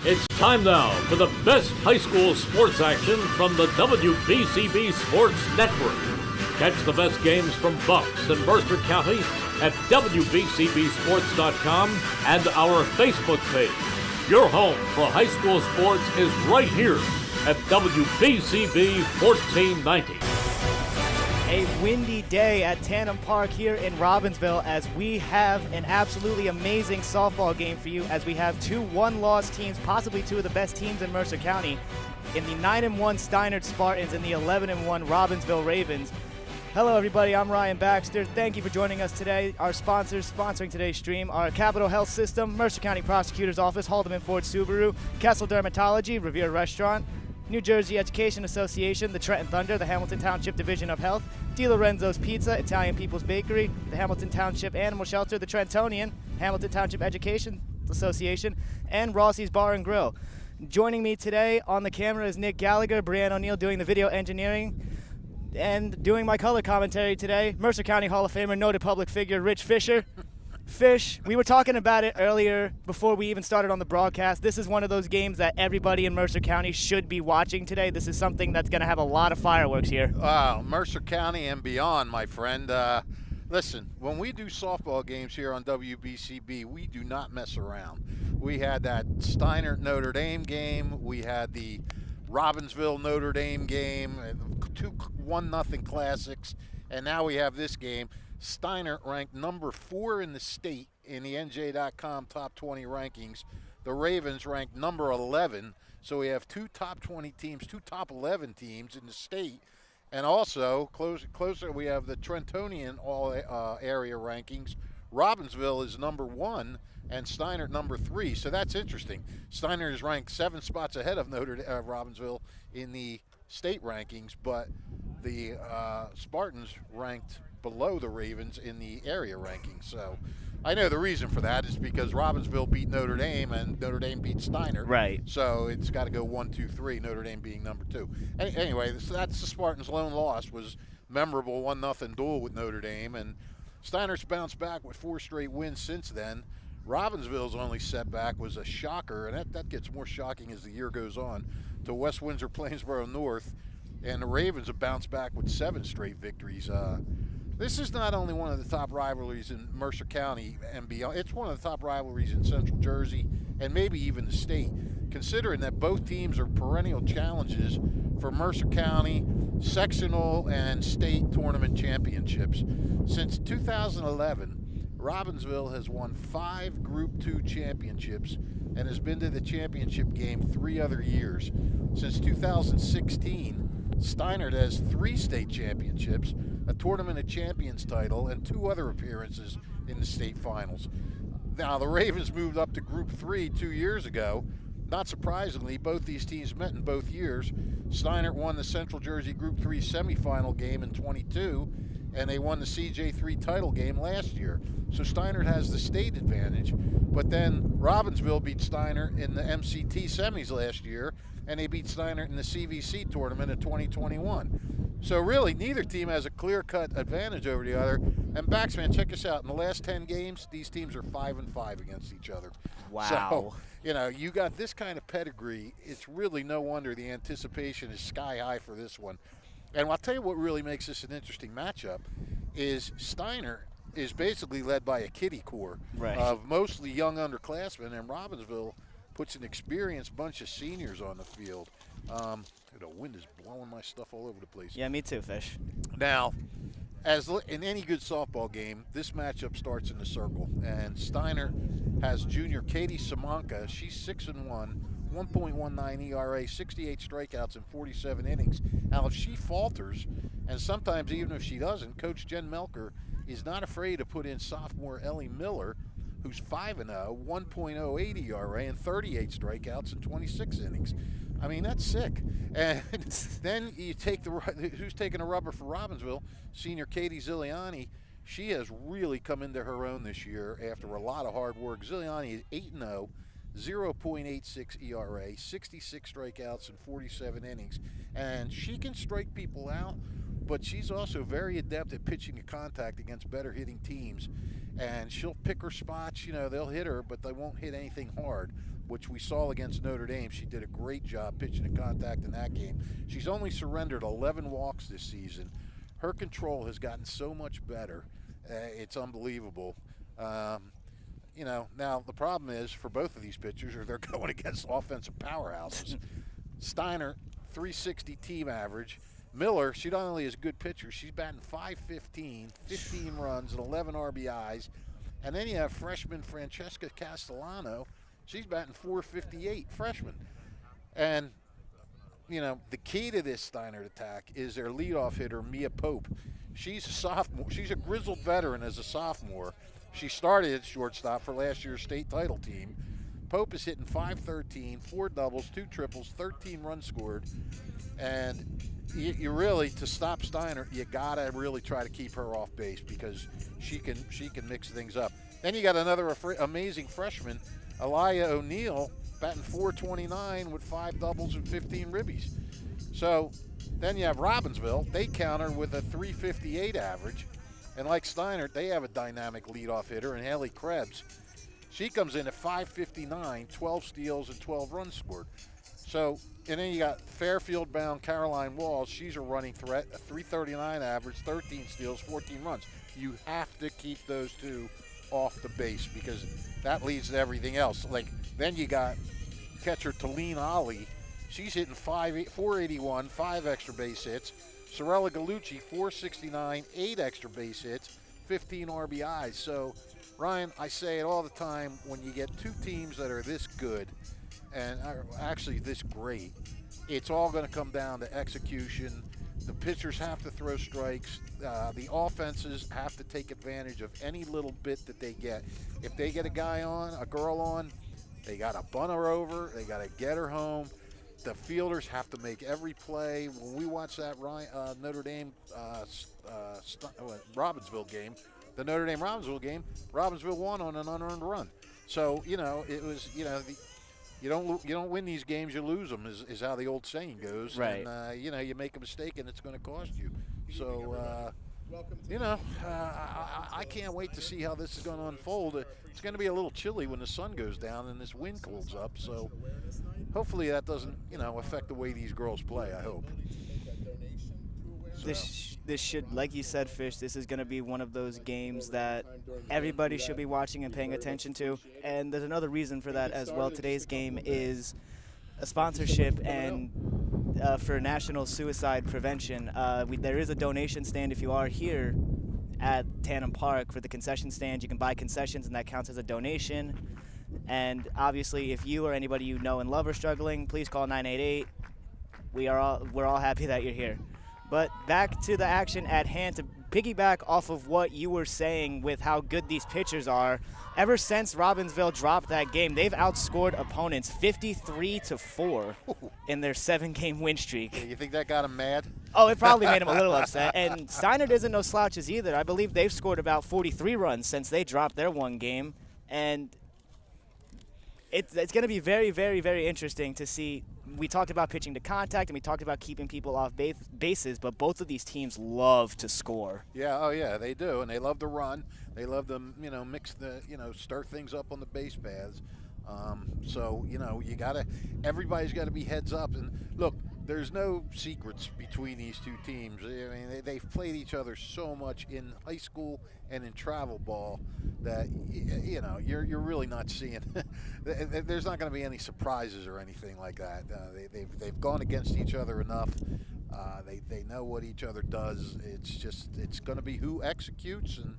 It's time now for the best high school sports action from the WBCB Sports Network. Catch the best games from Bucks and Mercer County at WBCBSports.com and our Facebook page. Your home for high school sports is right here at WBCB 1490. A windy day at Tandem Park here in Robbinsville as we have an absolutely amazing softball game for you, as we have two one-loss teams, possibly two of the best teams in Mercer County, in the 9-1 Steinert Spartans and the 11-1 Robbinsville Ravens. Hello everybody, I'm Ryan Baxter. Thank you for joining us today. Our sponsors sponsoring today's stream are Capital Health System, Mercer County Prosecutor's Office, Haldeman Ford Subaru, Kessel Dermatology, Revere Restaurant, New Jersey Education Association, the Trenton Thunder, the Hamilton Township Division of Health, DiLorenzo's Pizza, Italian People's Bakery, the Hamilton Township Animal Shelter, the Trentonian, Hamilton Township Education Association, and Rossi's Bar and Grill. Joining me today on the camera is Nick Gallagher, Brianne O'Neill doing the video engineering, and doing my color commentary today, Mercer County Hall of Famer, noted public figure, Rich Fisher. Fish, we were talking about it earlier before we even started on the broadcast. This is one of those games that everybody in Mercer County should be watching today. This is something that's going to have a lot of fireworks here. Mercer County and beyond, my friend. Listen, when we do softball games here on WBCB, we do not mess around. We had that Steinert Notre Dame game. We had the Robbinsville Notre Dame game, 1-0 classics, and now we have this game. Steinert ranked number 4 in the state in the NJ.com top 20 rankings. The Ravens ranked number 11. So we have two top 20 teams, two top 11 teams in the state. And also, closer, we have the Trentonian all-area rankings. Robbinsville is number 1 and Steinert number 3. So that's interesting. Steinert is ranked 7 spots ahead of Robbinsville in the state rankings, but the Spartans ranked below the Ravens in the area rankings. So I know the reason for that is because Robbinsville beat Notre Dame and Notre Dame beat Steinert. Right. So it's got to go 1, 2, 3, Notre Dame being number 2. Anyway, that's the Spartans' lone loss, was memorable 1-0 duel with Notre Dame. And Steinert's bounced back with 4 straight wins since then. Robbinsville's only setback was a shocker, and that gets more shocking as the year goes on, to West Windsor Plainsboro North. And the Ravens have bounced back with 7 straight victories. This is not only one of the top rivalries in Mercer County and beyond, it's one of the top rivalries in Central Jersey and maybe even the state, considering that both teams are perennial challenges for Mercer County sectional and state tournament championships. Since 2011, Robbinsville has won 5 Group 2 championships and has been to the championship game 3 other years. Since 2016, Steinert has 3 state championships, a Tournament of Champions title, and 2 other appearances in the state finals. Now, the Ravens moved up to Group 3 2 years ago. Not surprisingly, both these teams met in both years. Steinert won the Central Jersey Group 3 semifinal game in 22, and they won the CJ3 title game last year. So Steinert has the state advantage, but then Robbinsville beat Steinert in the MCT semis last year, and they beat Steinert in the CVC tournament in 2021. So really, neither team has a clear-cut advantage over the other. And Baxman, check us out. In the last 10 games, these teams are 5-5 against each other. Wow. So, you got this kind of pedigree. It's really no wonder the anticipation is sky high for this one. And I'll tell you what really makes this an interesting matchup is Steinert is basically led by a kiddie core of mostly young underclassmen, and Robbinsville puts an experienced bunch of seniors on the field. The wind is blowing my stuff all over the place. Yeah, me too, Fish. Now, as in any good softball game, this matchup starts in the circle. And Steinert has junior Katie Simonka. She's 6-1, 1.19 ERA, 68 strikeouts in 47 innings. Now, if she falters, and sometimes even if she doesn't, Coach Jen Melker is not afraid to put in sophomore Ellie Miller, who's 5-0, 1.08 ERA, and 38 strikeouts in 26 innings. I mean, that's sick. And then you take who's taking a rubber for Robbinsville, senior Katie Ziliani. She has really come into her own this year after a lot of hard work. Ziliani is 8-0, 0.86 ERA, 66 strikeouts in 47 innings. And she can strike people out, but she's also very adept at pitching a contact against better hitting teams. And she'll pick her spots. They'll hit her, but they won't hit anything hard, which we saw against Notre Dame. She did a great job pitching a contact in that game. She's only surrendered 11 walks this season. Her control has gotten so much better. It's unbelievable. Now the problem is for both of these pitchers they're going against offensive powerhouses. Steinert, 360 team average. Miller, she not only is a good pitcher, she's batting .515, 15 runs and 11 RBIs. And then you have freshman Francesca Castellano. She's batting .458, freshman. And, the key to this Steinert attack is their leadoff hitter, Mia Pope. She's a sophomore. She's a grizzled veteran as a sophomore. She started at shortstop for last year's state title team. Pope is hitting .513, 4 doubles, 2 triples, 13 runs scored. And you really, to stop Steinert, you gotta really try to keep her off base because she can mix things up. Then you got another amazing freshman, Elia O'Neill, batting .429 with 5 doubles and 15 ribbies. So then you have Robbinsville. They counter with a .358 average, and like Steinert, they have a dynamic leadoff hitter in Haley Krebs. She comes in at .559, 12 steals and 12 runs scored. So, and then you got Fairfield-bound Caroline Walls. She's a running threat, a .339 average, 13 steals, 14 runs. You have to keep those two off the base because that leads to everything else. Then you got catcher Talene Ali. She's hitting .481, 5 extra base hits. Sorella Gallucci, .469, 8 extra base hits, 15 RBIs. So, Ryan, I say it all the time, when you get two teams that are this good and are actually this great, it's all going to come down to execution. The pitchers have to throw strikes. The offenses have to take advantage of any little bit that they get. If they get a girl on, they got to bunt her over. They got to get her home. The fielders have to make every play. When we watched that Notre Dame Robbinsville game, the Notre Dame Robbinsville game, Robbinsville won on an unearned run. So it was you don't win these games, you lose them is how the old saying goes. Right. And you make a mistake and it's going to cost you. So I can't wait to see how this is going to unfold. It's going to be a little chilly when the sun goes down and this wind cools up. So hopefully that doesn't affect the way these girls play. I hope. This should, like you said, Fish, this is going to be one of those games that everybody should be watching and paying attention to. And there's another reason for that as well. Today's game is a sponsorship and for national suicide prevention. There is a donation stand if you are here at Tandem Park for the concession stand. You can buy concessions, and that counts as a donation. And obviously, if you or anybody you know and love are struggling, please call 988. We're all happy that you're here. But back to the action at hand, to piggyback off of what you were saying with how good these pitchers are. Ever since Robbinsville dropped that game, they've outscored opponents 53-4 in their 7-game win streak. Yeah, you think that got them mad? Oh, it probably made them a little upset. And Steinert isn't no slouches either. I believe they've scored about 43 runs since they dropped their one game. And it's going to be very, very, very interesting to see. We talked about pitching to contact, and we talked about keeping people off bases, but both of these teams love to score. Yeah, oh yeah, they do, and they love to run. They love to, mix the, start things up on the base paths. So, everybody's got to be heads up. And look, there's no secrets between these two teams. I mean, they've played each other so much in high school and in travel ball that, you're really not seeing. There's not going to be any surprises or anything like that. They've gone against each other enough. They know what each other does. It's going to be who executes and,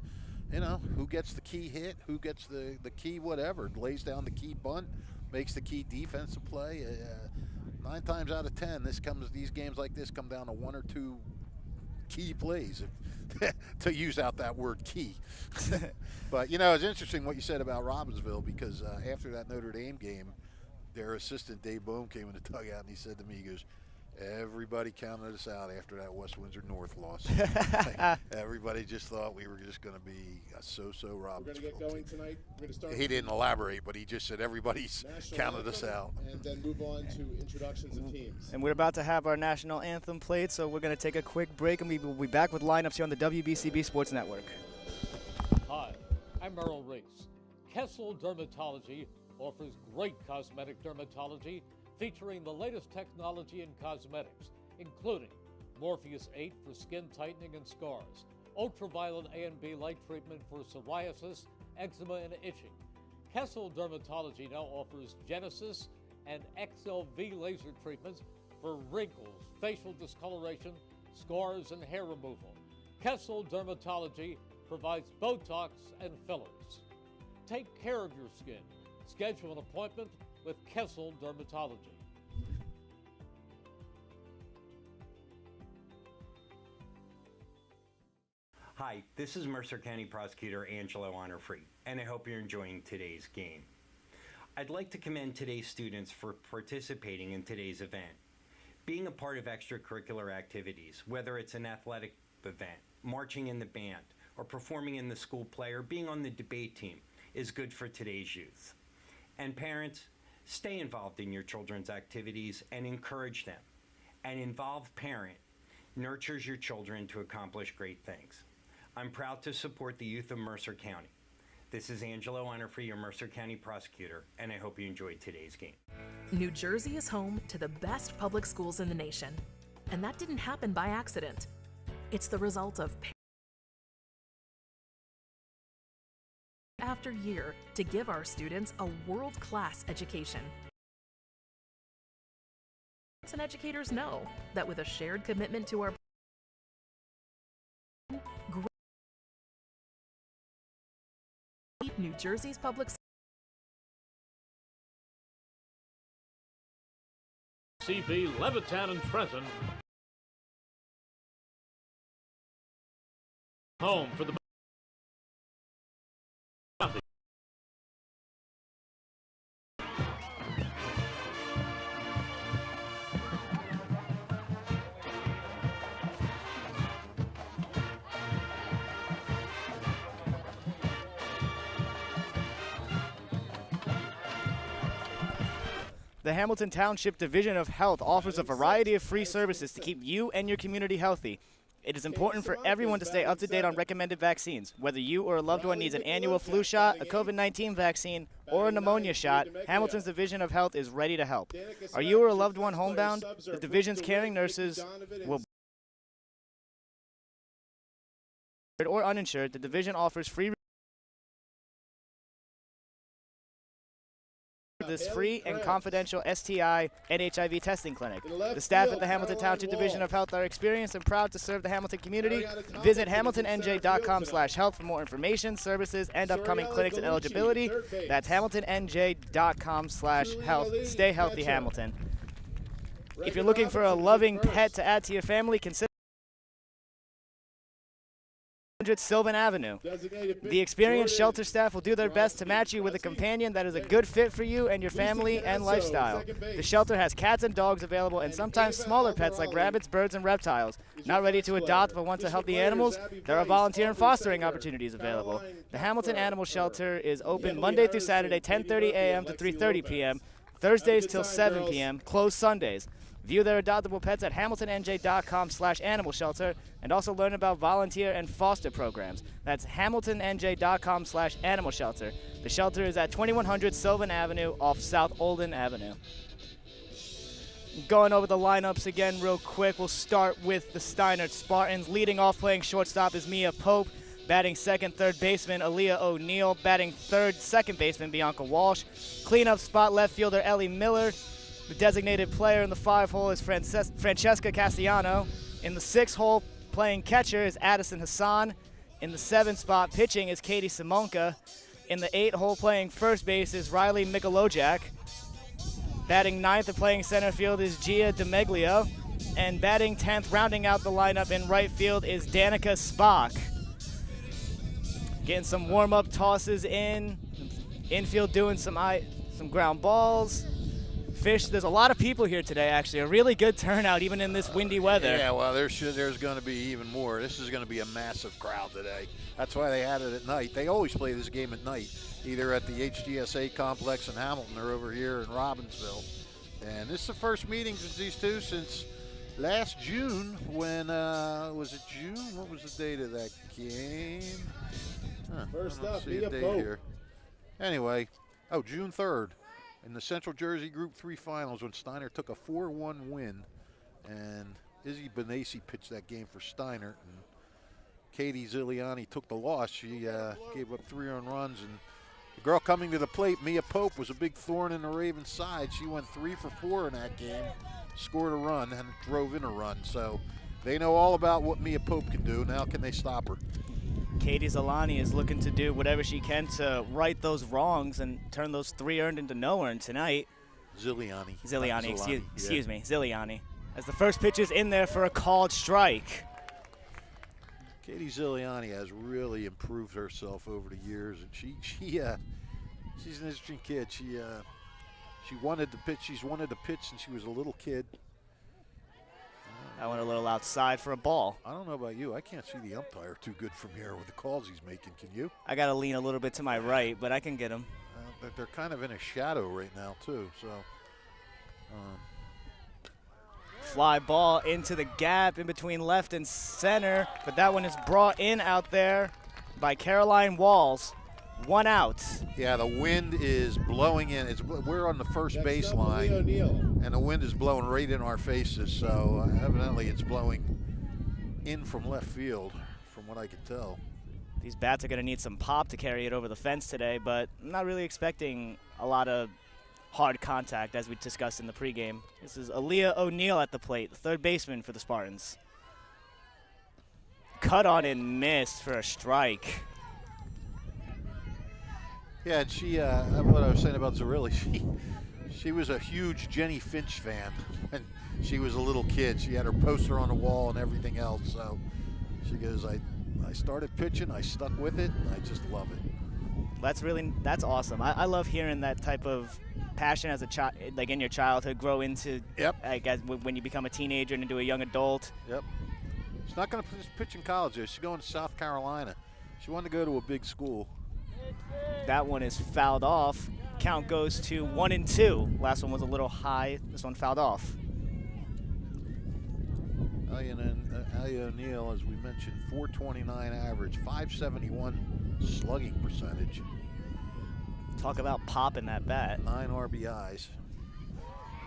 who gets the key hit, who gets the key whatever, lays down the key bunt, makes the key defensive play. 9 times out of 10, these games like this come down to 1 or 2 key plays, to use out that word key. But, it's interesting what you said about Robbinsville, because after that Notre Dame game, their assistant, Dave Bohm, came in the dugout and he said to me, he goes, Everybody counted us out after that West Windsor North loss. Everybody just thought we were just going to be a so-so Robbinsville. We're going to get going tonight. We're going to start. He didn't elaborate, but he just said everybody's counted us out. And then move on to introductions of teams. And we're about to have our national anthem played, so we're going to take a quick break, and we will be back with lineups here on the WBCB Sports Network. Hi, I'm Merrill Reese. Kessel Dermatology offers great cosmetic dermatology featuring the latest technology in cosmetics, including Morpheus 8 for skin tightening and scars, ultraviolet A and B light treatment for psoriasis, eczema, and itching. Kessel Dermatology now offers Genesis and XLV laser treatments for wrinkles, facial discoloration, scars, and hair removal. Kessel Dermatology provides Botox and fillers. Take care of your skin. Schedule an appointment with Kessel Dermatology. Hi, this is Mercer County Prosecutor Angelo Honorfree, and I hope you're enjoying today's game. I'd like to commend today's students for participating in today's event. Being a part of extracurricular activities, whether it's an athletic event, marching in the band, or performing in the school play, or being on the debate team, is good for today's youth. And parents, stay involved in your children's activities and encourage them. An involved parent nurtures your children to accomplish great things. I'm proud to support the youth of Mercer County. This is Angelo Honorfree, your Mercer County prosecutor, and I hope you enjoyed today's game. New Jersey is home to the best public schools in the nation, and that didn't happen by accident. It's the result of after year to give our students a world-class education. And educators know that with a shared commitment to our New Jersey's public CB, Levittown, and Trenton. Home for the The Hamilton Township Division of Health offers a variety of free services to keep you and your community healthy. It is important for everyone to stay up to date on recommended vaccines. Whether you or a loved one needs an annual flu shot, a COVID-19 vaccine, or a pneumonia shot, Hamilton's Division of Health is ready to help. Are you or a loved one homebound? The Division's caring nurses will or uninsured. The Division offers this free and confidential STI and HIV testing clinic. The staff at the Hamilton Township Division of Health are experienced and proud to serve the Hamilton community. Visit hamiltonnj.com/health for more information, services, and upcoming clinics and eligibility. That's hamiltonnj.com/health. Stay healthy, Hamilton. If you're looking for a loving pet to add to your family, consider Sylvan Avenue. The experienced shelter staff will do their best to match you with a companion that is a good fit for you and your family and lifestyle. The shelter has cats and dogs available and sometimes smaller pets like rabbits, birds, and reptiles. Not ready to adopt but want to help the animals? There are volunteer and fostering opportunities available. The Hamilton Animal Shelter is open Monday through Saturday, 10:30 a.m. to 3:30 p.m., Thursdays till 7 p.m., closed Sundays. View their adoptable pets at hamiltonnj.com/animal shelter and also learn about volunteer and foster programs. That's hamiltonnj.com/animal shelter. The shelter is at 2100 Sylvan Avenue off South Olden Avenue. Going over the lineups again real quick, we'll start with the Steinert Spartans. Leading off playing shortstop is Mia Pope. Batting second, third baseman Aaliyah O'Neill. Batting third, second baseman Bianca Walsh. Cleanup spot left fielder Ellie Miller. The designated player in the 5 hole is Francesca Castellano. In the 6 hole, playing catcher is Addison Hassan. In the 7 spot, pitching is Katie Simonka. In the 8 hole, playing first base is Riley Mikolojak. Batting 9th and playing center field is Gia DeMeglio. And batting 10th, rounding out the lineup in right field, is Danica Spock. Getting some warm-up tosses in. Infield doing some ground balls. fish. There's a lot of people here today, actually. A really good turnout, even in this windy weather. Yeah, well, there's going to be even more. This is going to be a massive crowd today. That's why they had it at night. They always play this game at night, either at the HGSA complex in Hamilton or over here in Robbinsville. And this is the first meeting with these two since last June when, was it June? What was the date of that game? First up, see a date here. Anyway, June 3rd. In the Central Jersey Group 3 finals when Steinert took a 4-1 win, and Izzy Benassi pitched that game for Steinert, and Katie Ziliani took the loss. She gave up 3 earned runs, and the girl coming to the plate, Mia Pope, was a big thorn in the Ravens' side. She went 3 for 4 in that game, scored a run, and drove in a run. So they know all about what Mia Pope can do. Now can they stop her? Katie Ziliani is looking to do whatever she can to right those wrongs and turn those 3 earned into no earned tonight. Ziliani, excuse me, Ziliani. As the first pitch is in there for a called strike. Katie Ziliani has really improved herself over the years, and she's an interesting kid. She wanted to pitch. She's wanted to pitch since she was a little kid. I went a little outside for a ball. I don't know about you. I can't see the umpire too good from here with the calls he's making. Can you? I got to lean a little bit to my right, but I can get him. They're kind of in a shadow right now, too. So, fly ball into the gap in between left and center, but that one is brought in out there by Caroline Walls. 1 out. Yeah, the wind is blowing in. We're on the first baseline, and the wind is blowing right in our faces. So evidently it's blowing in from left field, from what I can tell. These bats are going to need some pop to carry it over the fence today, but I'm not really expecting a lot of hard contact, as we discussed in the pregame. This is Aaliyah O'Neill at the plate, the third baseman for the Spartans. Cut on and missed for a strike. Yeah, and she, what I was saying about Zarilli, she was a huge Jenny Finch fan when she was a little kid. She had her poster on the wall and everything else. So she goes, I started pitching, I stuck with it, and I just love it. That's awesome. I love hearing that type of passion as a child, like in your childhood, grow into. Yep. I guess when you become a teenager and into a young adult. Yep. She's not going to pitch in college. She's going to South Carolina. She wanted to go to a big school. That one is fouled off. Count goes to 1-2. Last one was a little high. This one fouled off. Aaliyah O'Neill, as we mentioned, 429 average, 571 slugging percentage. Talk about popping that bat. 9 RBIs.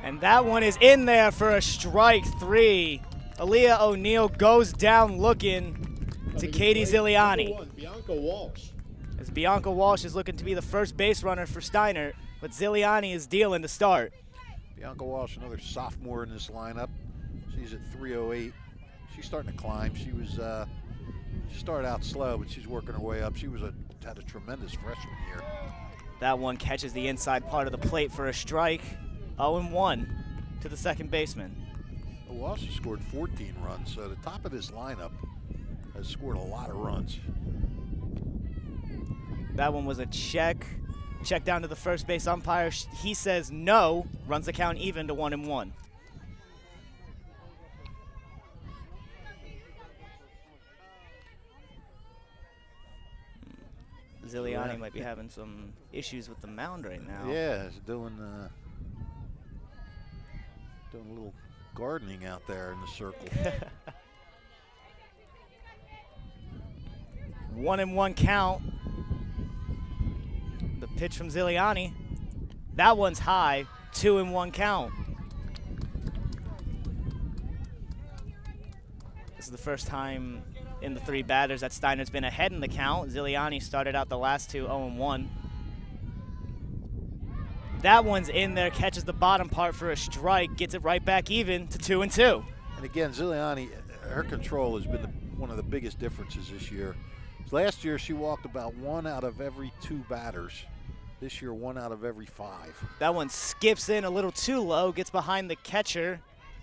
And that one is in there for a strike 3. Aaliyah O'Neill goes down looking to Katie Ziliani. Bianca Walsh. As Bianca Walsh is looking to be the first base runner for Steinert, but Ziliani is dealing to start. Bianca Walsh, another sophomore in this lineup. She's at 308. She's starting to climb. She started out slow, but she's working her way up. She had a tremendous freshman year. That one catches the inside part of the plate for a strike. 0-1 to the second baseman. Walsh has scored 14 runs, so the top of this lineup has scored a lot of runs. That one was a check. Check down to the first base umpire. He says no. Runs the count even to 1-1. Ziliani might be having some issues with the mound right now. Yeah, he's doing a little gardening out there in the circle. 1-1 count. The pitch from Ziliani. That one's high. 2-1 count. This is the first time in the 3 batters that Steinert's been ahead in the count. Ziliani started out the last 2 0-1. That one's in there, catches the bottom part for a strike, gets it right back even to 2-2. And again, Ziliani, her control has been one of the biggest differences this year. Last year, she walked about 1 out of every 2 batters. This year, 1 out of every 5. That one skips in a little too low, gets behind the catcher,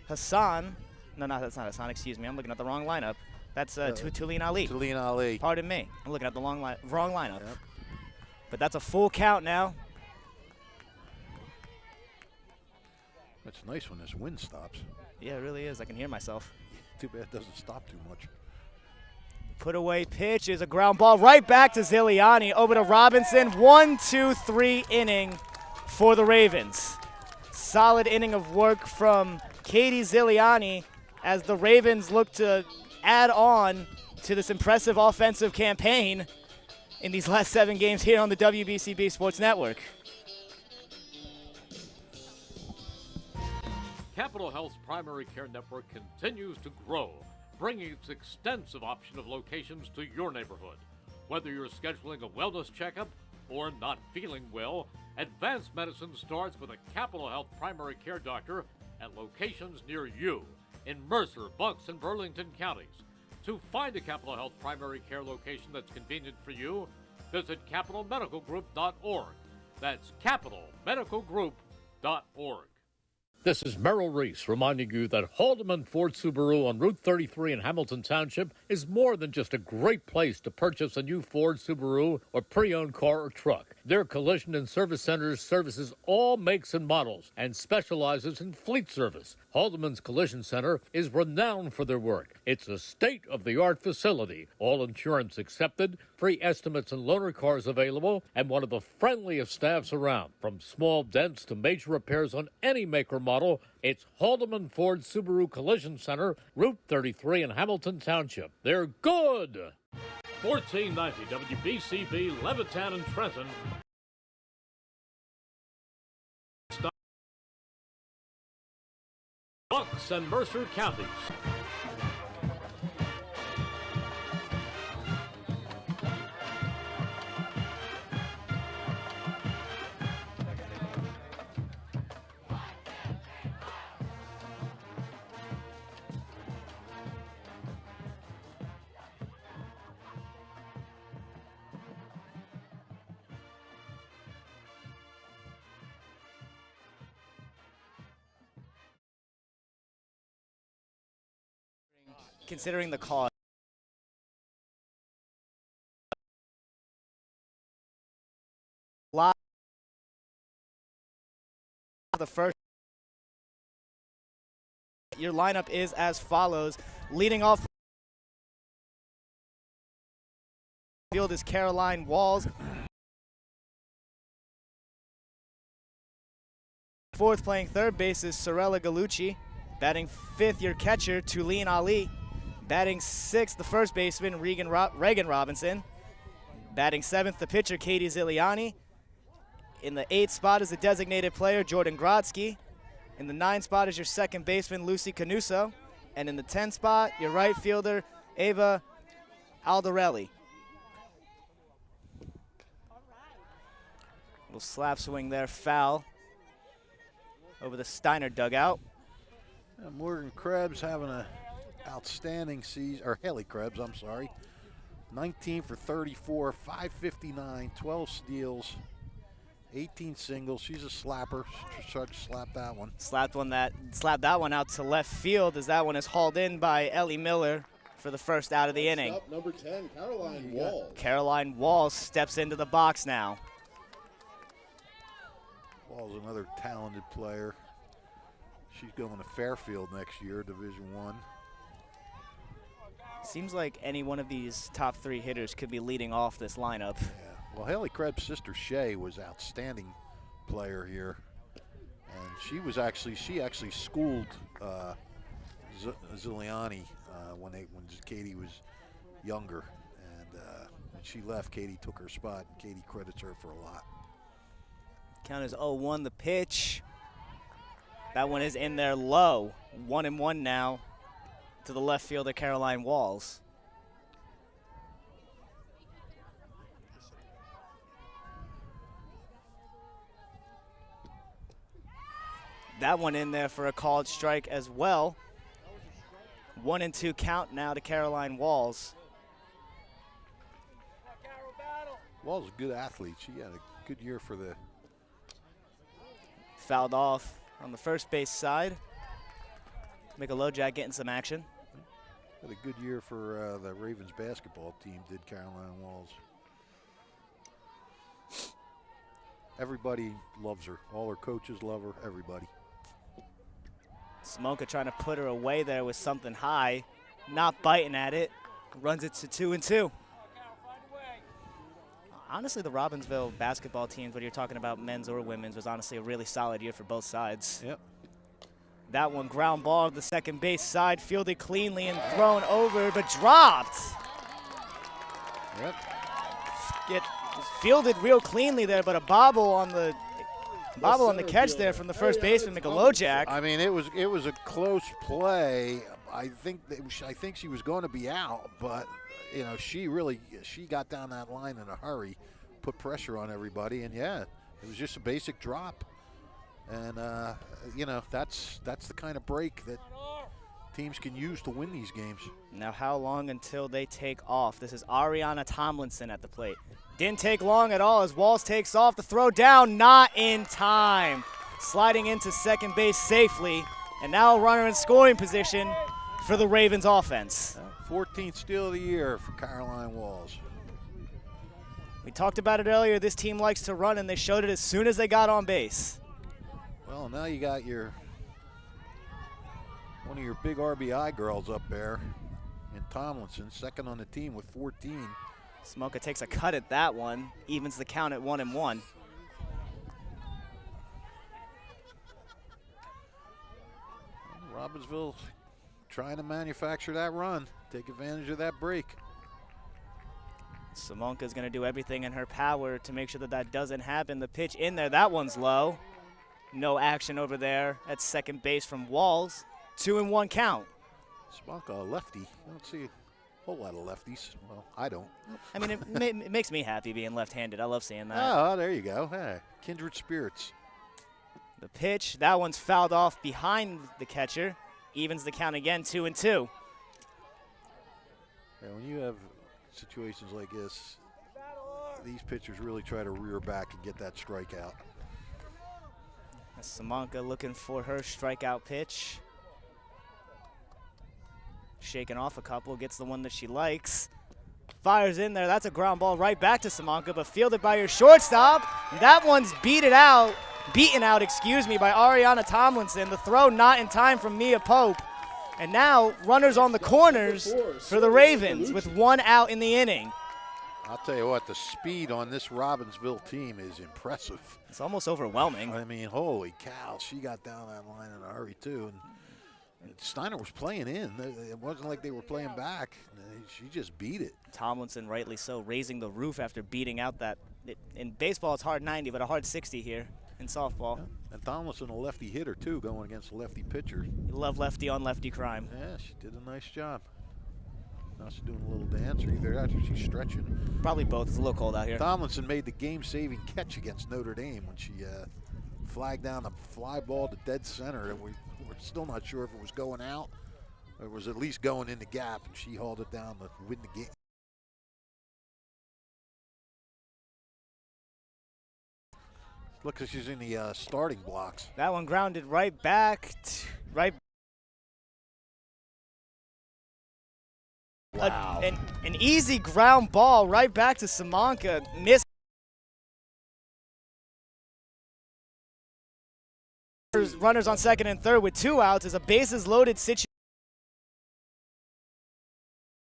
Hassan. No, that's not Hassan, excuse me. I'm looking at the wrong lineup. That's Tulin Ali. Tulin Ali. Pardon me. I'm looking at the wrong lineup. Yep. But that's a full count now. It's nice when this wind stops. Yeah, it really is. I can hear myself. Too bad it doesn't stop too much. Put away pitch is a ground ball right back to Ziliani. Over to Robinson. 1-2-3 inning for the Ravens. Solid inning of work from Katie Ziliani as the Ravens look to add on to this impressive offensive campaign in these last 7 games here on the WBCB Sports Network. Capital Health's primary care network continues to grow, bringing its extensive option of locations to your neighborhood. Whether you're scheduling a wellness checkup or not feeling well, advanced medicine starts with a Capital Health primary care doctor at locations near you in Mercer, Bucks, and Burlington counties. To find a Capital Health primary care location that's convenient for you, visit capitalmedicalgroup.org. That's capitalmedicalgroup.org. This is Merrill Reese reminding you that Haldeman Ford Subaru on Route 33 in Hamilton Township is more than just a great place to purchase a new Ford Subaru or pre-owned car or truck. Their collision and service centers services all makes and models and specializes in fleet service. Haldeman's Collision Center is renowned for their work. It's a state-of-the-art facility, all insurance accepted, free estimates and loaner cars available, and one of the friendliest staffs around. From small dents to major repairs on any make or model, it's Haldeman Ford Subaru Collision Center, Route 33 in Hamilton Township. They're good! 1490 WBCB, Levitan and Trenton. Bucks and Mercer counties. Considering the cause. The first, your lineup is as follows. Leading off field is Caroline Walls. Fourth, playing third base, is Sorella Galucci. Batting fifth, your catcher, Tulene Ali. Batting sixth, the first baseman, Reagan Robinson. Batting seventh, the pitcher, Katie Ziliani. In the 8th spot is the designated player, Jordan Grodsky. In the 9th spot is your second baseman, Lucy Canuso. And in the 10th spot, your right fielder, Ava Aldarelli. Little slap swing there, foul over the Steinert dugout. Morgan Krebs having an outstanding season, or Haley Krebs, I'm sorry. 19 for 34, 559, 12 steals, 18 singles. She's a slapper. She tried to slap that one. Slapped that one out to left field as that one is hauled in by Ellie Miller for the first out of the inning. Up, number 10, Caroline Wall. Caroline Walls steps into the box now. Wall's another talented player. She's going to Fairfield next year, Division I. Seems like any one of these top 3 hitters could be leading off this lineup. Yeah. Well, Haley Krebs' sister Shay was an outstanding player here, and she actually schooled Ziliani when Katie was younger, and when she left, Katie took her spot. And Katie credits her for a lot. Count is 0-1 the pitch. That one is in there low. 1-1 now to the left fielder, Caroline Walls. That one in there for a called strike as well. 1-2 count now to Caroline Walls. Walls is a good athlete. She had a good year for the... Fouled off on the first base side. Michelojak getting some action. Had a good year for the Ravens basketball team, did Caroline Walls. Everybody loves her. All her coaches love her, everybody. Smoka trying to put her away there with something high, not biting at it. Runs it to 2-2. Honestly, the Robbinsville basketball teams, whether you're talking about men's or women's, was honestly a really solid year for both sides. Yep. That one ground ball to the second base side, fielded cleanly and thrown over, but dropped. Yep. It was fielded real cleanly there, but a bobble on the catch there from the first baseman, Mikolojak. I mean, it was a close play. I think she was going to be out, but you know, she got down that line in a hurry, put pressure on everybody, and yeah, it was just a basic drop. And you know, that's the kind of break that teams can use to win these games. Now, how long until they take off? This is Ariana Tomlinson at the plate. Didn't take long at all as Walls takes off. The throw down, not in time. Sliding into second base safely, and now a runner in scoring position for the Ravens offense. 14th steal of the year for Caroline Walls. We talked about it earlier. This team likes to run, and they showed it as soon as they got on base. Well, now you got one of your big RBI girls up there in Tomlinson, second on the team with 14. Smoka takes a cut at that one, evens the count at 1-1. Robbinsville trying to manufacture that run, take advantage of that break. Simonka's going to do everything in her power to make sure that that doesn't happen. The pitch in there, that one's low. No action over there at second base from Walls. 2-1 count. Simonka, a lefty. I don't see a whole lot of lefties. Well, I don't. I mean, it makes me happy being left-handed. I love seeing that. Oh, there you go. Hey, kindred spirits. The pitch, that one's fouled off behind the catcher. Evens the count again, 2-2. Yeah, when you have situations like this, these pitchers really try to rear back and get that strikeout. Simonka looking for her strikeout pitch. Shaking off a couple, gets the one that she likes. Fires in there, that's a ground ball right back to Simonka, but fielded by your shortstop. That one's beaten out, excuse me, by Ariana Tomlinson. The throw not in time from Mia Pope. And now runners on the corners for the Ravens with 1 out in the inning. I'll tell you what, the speed on this Robbinsville team is impressive. It's almost overwhelming. I mean, holy cow, she got down that line in a hurry too. And Steiner was playing in. It wasn't like they were playing back. She just beat it. Tomlinson, rightly so, raising the roof after beating out that. In baseball, it's hard 90, but a hard 60 here in softball. Yeah. And Tomlinson, a lefty hitter too, going against a lefty pitcher. You love lefty on lefty crime. Yeah, she did a nice job. Now she's doing a little dance, or either after she's stretching. Probably both. It's a little cold out here. Tomlinson made the game-saving catch against Notre Dame when she flagged down a fly ball to dead center. And we're still not sure if it was going out or it was at least going in the gap, and she hauled it down to win the game. Looks like she's in the starting blocks. That one grounded right back, right. Wow. An easy ground ball right back to Simonka. Missed. Runners on second and third with 2 outs as a bases loaded situation.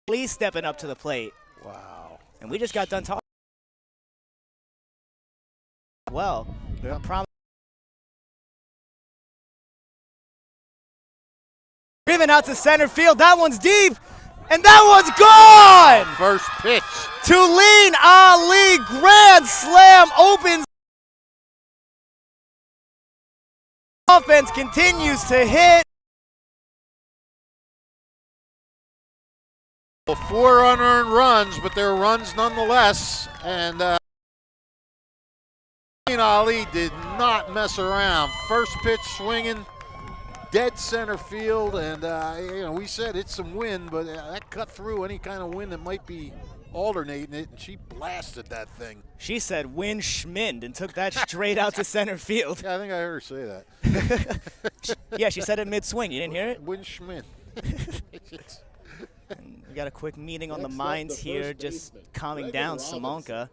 Please stepping up to the plate. Wow. And we just got done talking. Well, yeah. Driven out to center field. That one's deep. And that one's gone! First pitch. Tulane Ali, grand slam opens. Offense continues to hit. 4 unearned runs, but they're runs nonetheless. And Tulane Ali did not mess around. First pitch swinging. Dead center field, and you know, we said it's some wind, but that cut through any kind of wind that might be alternating it, and she blasted that thing. She said "Win Schmind" and took that straight out to center field. Yeah, I think I heard her say that. Yeah, she said it mid-swing. You didn't hear it? Win Schmind. We got a quick meeting on the minds here, just calming down Simonka.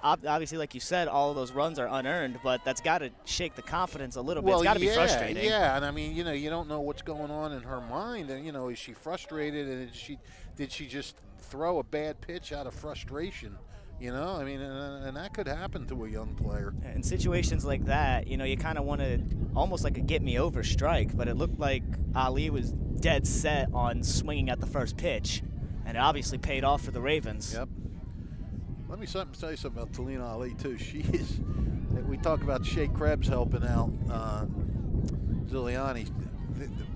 Obviously, like you said, all of those runs are unearned, but that's got to shake the confidence a little bit. Well, It's got to be frustrating. Yeah, and I mean, you don't know what's going on in her mind, and is she frustrated, and did she just throw a bad pitch out of frustration? I mean, and that could happen to a young player. In situations like that, you kind of want to almost like a get-me-over strike, but it looked like Ali was dead set on swinging at the first pitch, and it obviously paid off for the Ravens. Yep. Let me tell you something about Talina Ali, too. She is, we talk about Shea Krebs helping out Ziliani.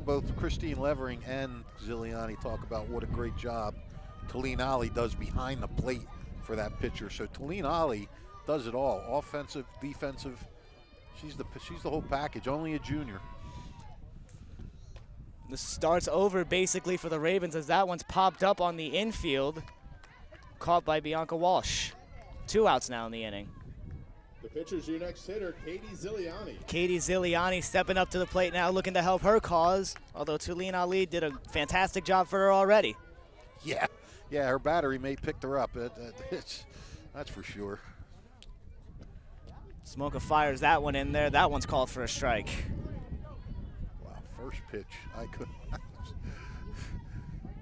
Both Christine Levering and Ziliani talk about what a great job Talina Ali does behind the plate for that pitcher. So Talina Ali does it all, offensive, defensive. She's the whole package, only a junior. This starts over basically for the Ravens as that one's popped up on the infield. Caught by Bianca Walsh. 2 outs now in the inning. The pitcher's your next hitter, Katie Ziliani. Katie Ziliani stepping up to the plate now, looking to help her cause, although Talina Ali did a fantastic job for her already. Yeah, her battery mate picked her up. That's for sure. Smoka fires that one in there. That one's called for a strike. Wow, first pitch. I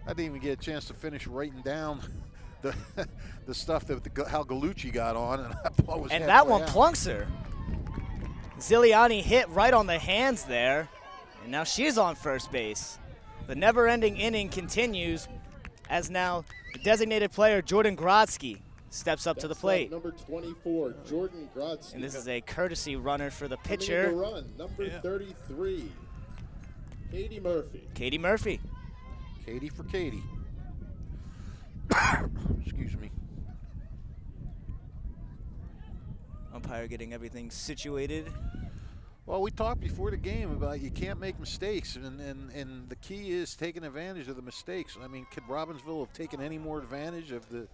didn't even get a chance to finish writing down the stuff that how Gallucci got on, and I thought was. And that one out. plunks her. Ziliani hit right on the hands there, and now she's on first base. The never-ending inning continues as now the designated player Jordan Grodsky steps up to the plate. Number 24, Jordan Grodsky. And this is a courtesy runner for the Coming pitcher. to run, number 33, Katie Murphy. Katie Murphy. Katie for Katie. Excuse me. Umpire getting everything situated. Well, we talked before the game about you can't make mistakes, and the key is taking advantage of the mistakes. I mean, could Robbinsville have taken any more advantage of the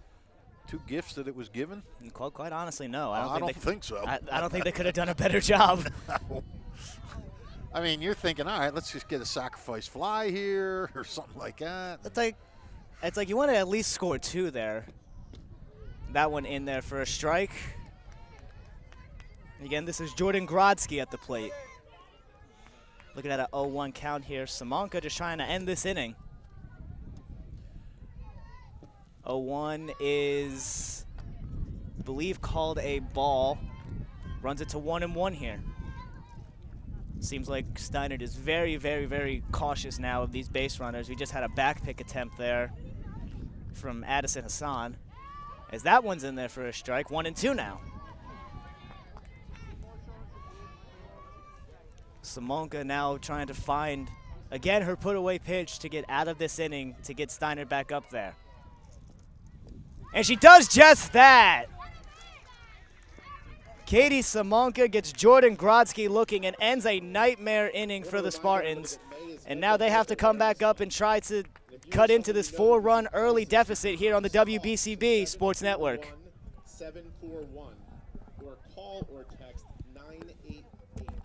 2 gifts that it was given? Quite honestly, no. I don't think so. I don't think they could have done a better job. No. I mean, you're thinking, all right, let's just get a sacrifice fly here or something like that. It's like you want to at least score 2 there. That one in there for a strike. Again, this is Jordan Grodsky at the plate. Looking at an 0-1 count here. Simonka just trying to end this inning. 0-1 is, I believe, called a ball. Runs it to 1-1 here. Seems like Steinert is very, very, very cautious now of these base runners. We just had a back pick attempt there from Addison Hassan. As that one's in there for a strike, 1-2 now. Simonka now trying to find, again, her put-away pitch to get out of this inning to get Steinert back up there. And she does just that. Katie Simonka gets Jordan Grodsky looking and ends a nightmare inning for the Spartans. And now they have to come back up and try to cut into this 4-run early deficit here on the WBCB Sports Network. 741 or call or text 988.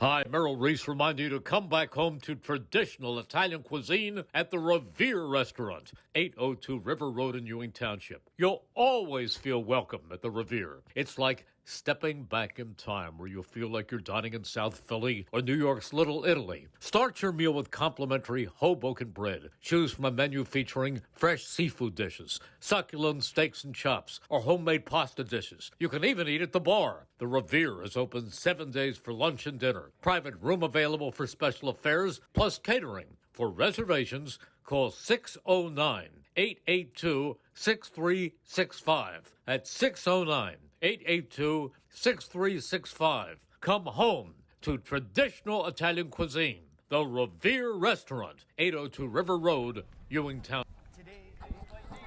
Hi, Merrill Reese reminding you to come back home to traditional Italian cuisine at the Revere Restaurant, 802 River Road in Ewing Township. You'll always feel welcome at the Revere. It's like stepping back in time where you'll feel like you're dining in South Philly or New York's Little Italy. Start your meal with complimentary Hoboken bread. Choose from a menu featuring fresh seafood dishes, succulent steaks and chops, or homemade pasta dishes. You can even eat at the bar. The Revere is open 7 days for lunch and dinner. Private room available for special affairs, plus catering. For reservations, call 609-882-6365. That's 609-882-6365. Come home to traditional Italian cuisine. The Revere Restaurant, 802 River Road, Ewingtown.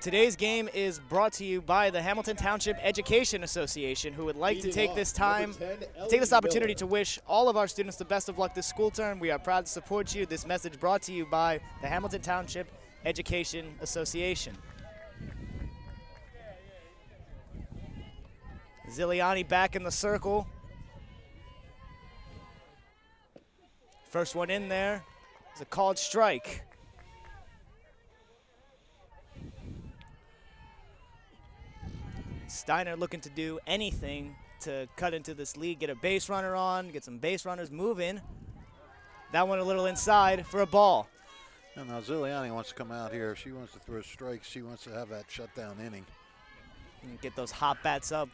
Today's game is brought to you by the Hamilton Township Education Association, who would like to take this opportunity to wish all of our students the best of luck this school term. We are proud to support you. This message brought to you by the Hamilton Township Education Association. Ziliani back in the circle. First one in there is a called strike. Steinert looking to do anything to cut into this lead, get a base runner on, get some base runners moving. That one a little inside for a ball. And now Ziliani wants to come out here. She wants to throw strikes. She wants to have that shutdown inning. And get those hot bats up.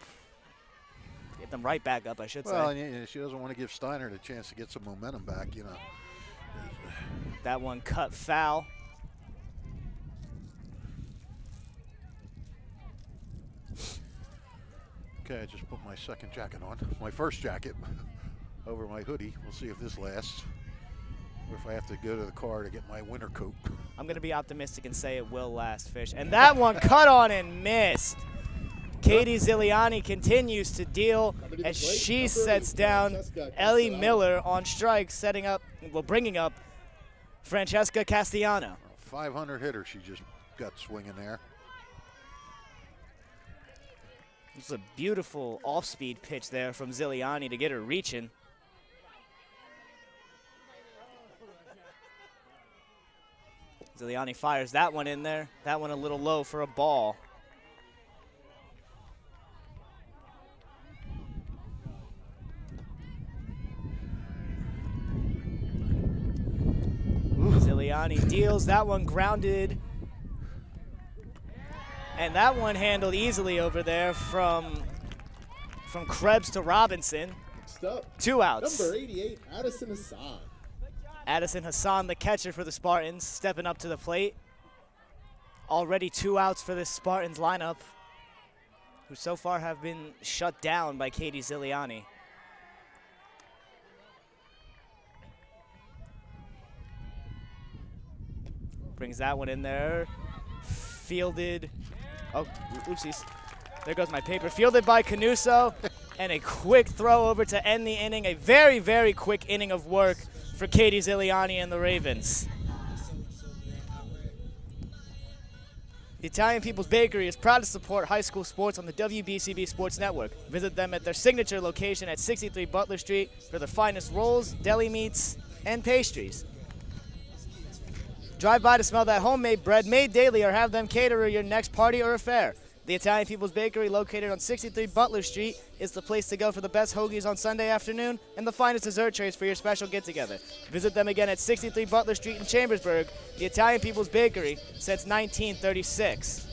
Get them right back up, I should Well, say. and she doesn't want to give Steinert a chance to get some momentum back, you know. That one cut foul. Okay, I just put my second jacket on. My first jacket over my hoodie. We'll see if this lasts. Or if I have to go to the car to get my winter coat. I'm going to be optimistic and say it will last, Fish. And that one cut on and missed. Katie Ziliani continues to deal as she sets down Ellie Miller on strike, bringing up Francesca Castellano. 500 hitter she just got swinging there. It's a beautiful off-speed pitch there from Ziliani to get her reaching. Ziliani fires that one in there. That one a little low for a ball. Ziliani deals. That one grounded. And that one handled easily over there from Krebs to Robinson. Next up, 2 outs. number 88, Addison Hassan. Addison Hassan, the catcher for the Spartans, stepping up to the plate. Already 2 outs for this Spartans lineup, who so far have been shut down by Katie Ziliani. Brings that one in there. Fielded. Oh, oopsies. There goes my paper. Fielded by Canuso. And a quick throw over to end the inning. A very, very quick inning of work for Katie Ziliani and the Ravens. The Italian People's Bakery is proud to support high school sports on the WBCB Sports Network. Visit them at their signature location at 63 Butler Street for the finest rolls, deli meats, and pastries. Drive by to smell that homemade bread made daily or have them cater your next party or affair. The Italian People's Bakery, located on 63 Butler Street, is the place to go for the best hoagies on Sunday afternoon and the finest dessert trays for your special get-together. Visit them again at 63 Butler Street in Chambersburg, the Italian People's Bakery, since 1936.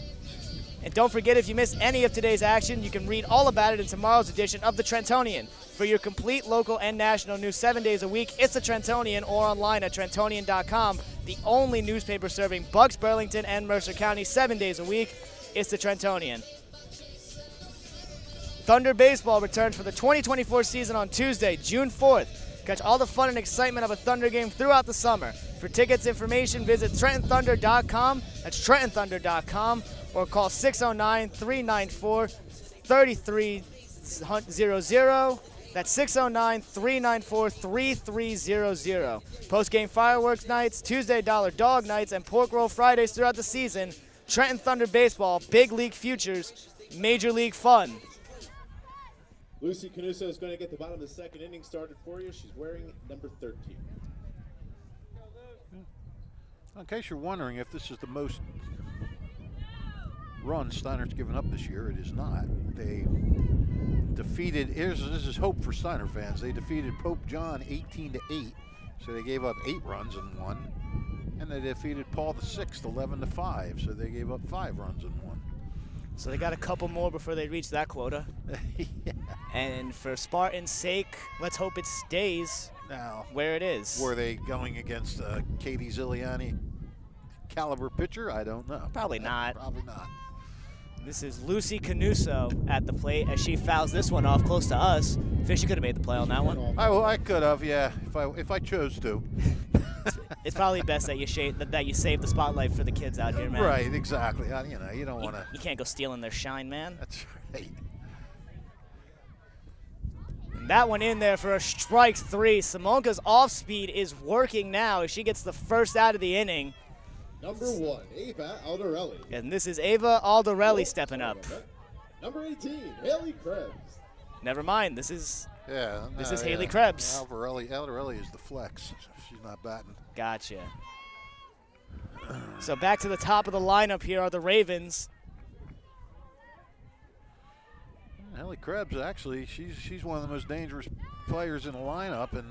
And don't forget, if you missed any of today's action, you can read all about it in tomorrow's edition of the Trentonian. For your complete local and national news 7 days a week, it's the Trentonian or online at Trentonian.com, the only newspaper serving Bucks, Burlington, and Mercer County 7 days a week. It's the Trentonian. Thunder Baseball returns for the 2024 season on Tuesday, June 4th. Catch all the fun and excitement of a Thunder game throughout the summer. For tickets information, visit TrentonThunder.com. That's TrentonThunder.com. Or call 609-394-3300. That's 609-394-3300. Post-game fireworks nights, Tuesday Dollar Dog nights, and pork roll Fridays throughout the season. Trenton Thunder Baseball, big league futures, major league fun. Lucy Canuso is going to get the bottom of the second inning started for you. She's wearing number 13. In case you're wondering if this is the most runs Steinert's given up this year, it is not. They defeated, this is hope for Steiner fans, they defeated Pope John 18-8, so they gave up 8 runs and won. And they defeated Paul VI 11-5, so they gave up 5 runs and won. So they got a couple more before they reach that quota. Yeah. And for Spartan's sake, let's hope it stays Now, where it is. were they going against a Katie Ziliani caliber pitcher? I don't know. Probably not. Probably not. This is Lucy Canuso at the plate as she fouls this one off close to us. Fishy could have made the play on that one. I could have, yeah, if I chose to. It's probably best that you save the spotlight for the kids out here, man. Right, exactly. You don't want to. You can't go stealing their shine, man. That's right. And that one in there for a strike 3. Simonka's off speed is working now as she gets the first out of the inning. Number 1, Ava Aldarelli. And this is Ava Aldarelli stepping up. Number 18, Haley Krebs. Never mind, this is Haley yeah. Krebs. Aldarelli is the flex. She's not batting. Gotcha. So back to the top of the lineup here are the Ravens. Ellie Krebs, actually, she's one of the most dangerous players in the lineup, and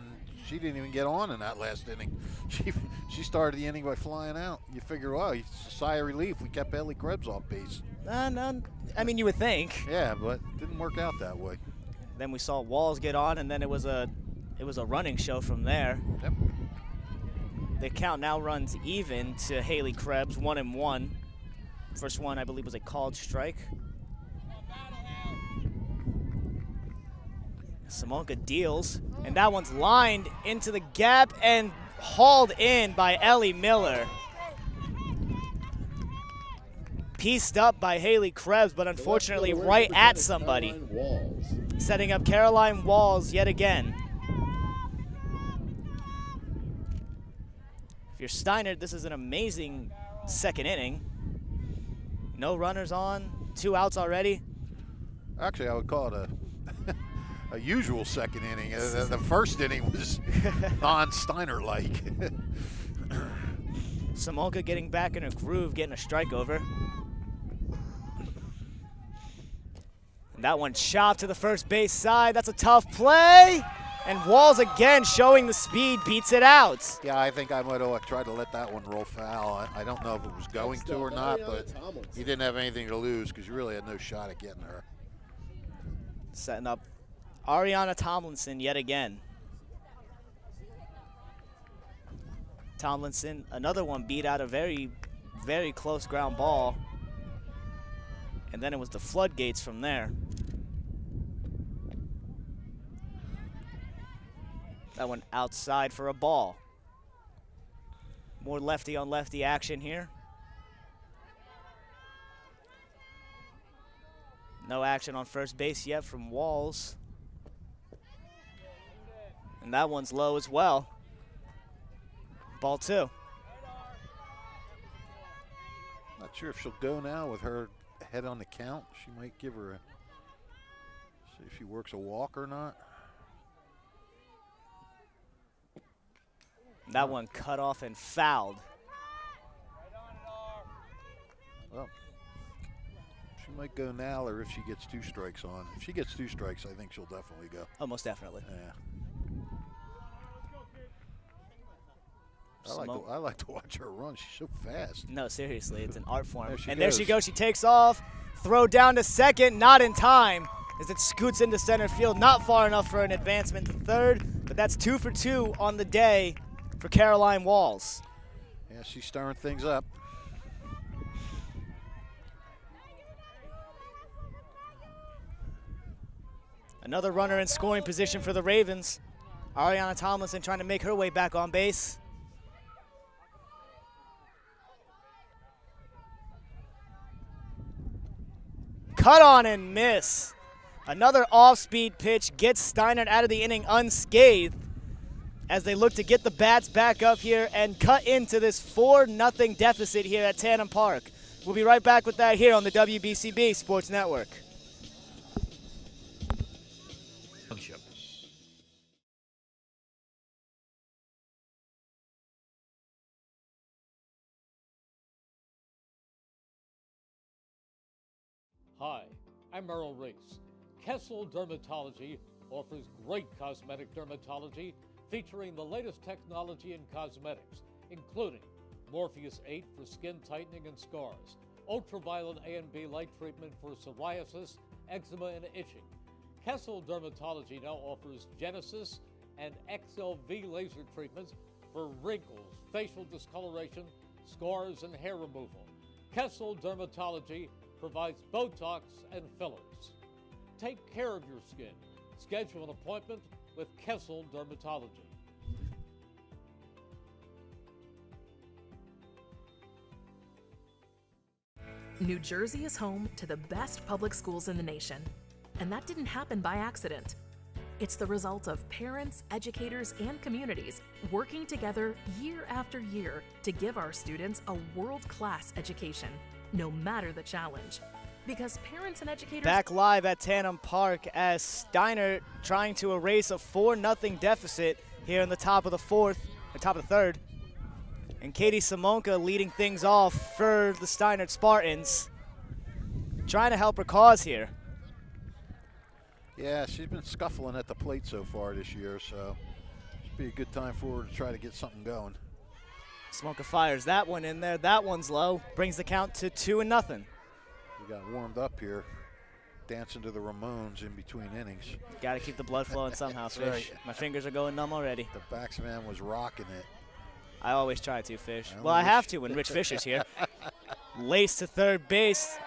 she didn't even get on in that last inning. She started the inning by flying out. You figure, well, it's a sigh of relief. We kept Ellie Krebs off base. No, I mean, you would think. Yeah, but it didn't work out that way. Then we saw Walls get on, and then it was a running show from there. Yep. The count now runs even to Haley Krebs, 1-1. First one, I believe, was a called strike. Simonka deals, and that one's lined into the gap and hauled in by Ellie Miller. Pieced up by Haley Krebs, but unfortunately right at somebody. Setting up Caroline Walls yet again. If you're Steinert, this is an amazing second inning. No runners on, 2 outs already. Actually, I would call it a usual second inning. The first inning was non-Steiner-like. Simonka getting back in her groove, getting a strike over. And that one chopped to the first base side. That's a tough play. And Walls again showing the speed, beats it out. Yeah, I think I might have tried to let that one roll foul. I don't know if it was going to or not, but he didn't have anything to lose because you really had no shot at getting her. Setting up Ariana Tomlinson yet again. Tomlinson, another one beat out a very, very close ground ball. And then it was the floodgates from there. That one outside for a ball. More lefty on lefty action here. No action on first base yet from Walls. And that one's low as well. Ball 2. Not sure if she'll go now with her ahead on the count. She might give her see if she works a walk or not. That one cut off and fouled. Well, she might go now, or if she gets 2 strikes on. If she gets 2 strikes, I think she'll definitely go. Oh, most definitely. Yeah. I like to watch her run. She's so fast. No, seriously, it's an art form. There she goes. She takes off. Throw down to second, not in time, as it scoots into center field. Not far enough for an advancement to third, but that's 2 for 2 on the day for Caroline Walls. Yeah, she's stirring things up. Another runner in scoring position for the Ravens. Ariana Tomlinson trying to make her way back on base. Cut on and miss. Another off-speed pitch gets Steinert out of the inning unscathed as they look to get the bats back up here and cut into this 4-0 deficit here at Tandem Park. We'll be right back with that here on the WBCB Sports Network. Township. Hi, I'm Merrill Reese. Kessel Dermatology offers great cosmetic dermatology featuring the latest technology in cosmetics, including Morpheus 8 for skin tightening and scars, ultraviolet A and B light treatment for psoriasis, eczema, and itching. Kessel Dermatology now offers Genesis and XLV laser treatments for wrinkles, facial discoloration, scars, and hair removal. Kessel Dermatology provides Botox and fillers. Take care of your skin. Schedule an appointment with Kessel Dermatology. New Jersey is home to the best public schools in the nation. And that didn't happen by accident. It's the result of parents, educators, and communities working together year after year to give our students a world-class education, no matter the challenge. Because parents and educators... Back live at Tandem Park as Steinert trying to erase a 4-0 deficit here in the top of the third. And Katie Simonka leading things off for the Steinert Spartans. Trying to help her cause here. Yeah, she's been scuffling at the plate so far this year, so it'd be a good time for her to try to get something going. Smoker fires that one in there. That one's low. Brings the count to 2-0. We got warmed up here, dancing to the Ramones in between innings. Got to keep the blood flowing somehow, Fish. Right. My fingers are going numb already. The batsman was rocking it. I always try to, Fish. Well, I have to when Rich Fisher's here. Lace to third base.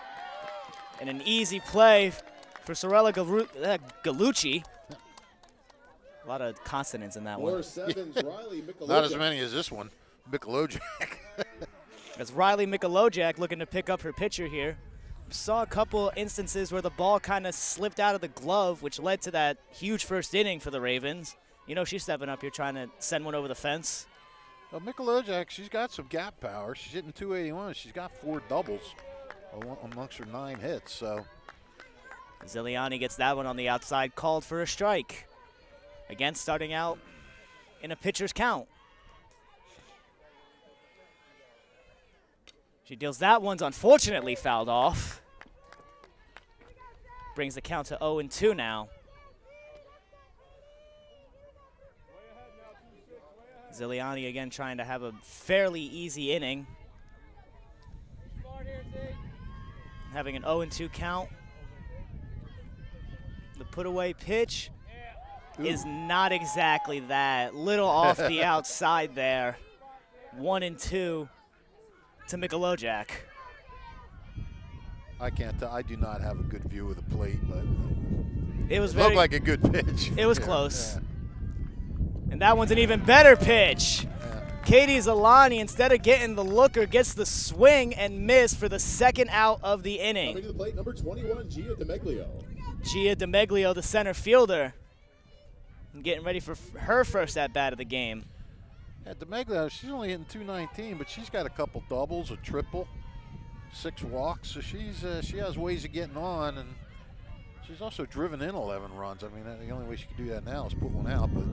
And an easy play for Sorella Galucci. A lot of consonants in that one. 4-7's Riley Michelojak. Not as many as this one, Michelojak. As Riley Michelojak looking to pick up her pitcher here. Saw a couple instances where the ball kind of slipped out of the glove, which led to that huge first inning for the Ravens. You know she's stepping up here trying to send one over the fence. Well, Michelojak, she's got some gap power. She's hitting 281. She's got 4 doubles amongst her 9 hits. So Ziliani gets that one on the outside, called for a strike. Again, starting out in a pitcher's count. She deals that one's unfortunately fouled off. Brings the count to 0-2 now. Ziliani again trying to have a fairly easy inning. Having an 0-2 count. The put-away pitch is not exactly that. Little off the outside there. 1-2 to Michelojak. I can't tell. I do not have a good view of the plate, but It was looked like a good pitch. It was close. Yeah. And that one's an even better pitch. Yeah. Katie Zilani, instead of getting the looker, gets the swing and miss for the second out of the inning. Coming to the plate, number 21, Gia DeMeglio. Gia DeMeglio, the center fielder, and getting ready for her first at-bat of the game. Yeah, DeMeglio, she's only hitting 219, but she's got a couple doubles, a triple, 6 walks, so she has ways of getting on, and she's also driven in 11 runs. I mean, the only way she can do that now is put one out, but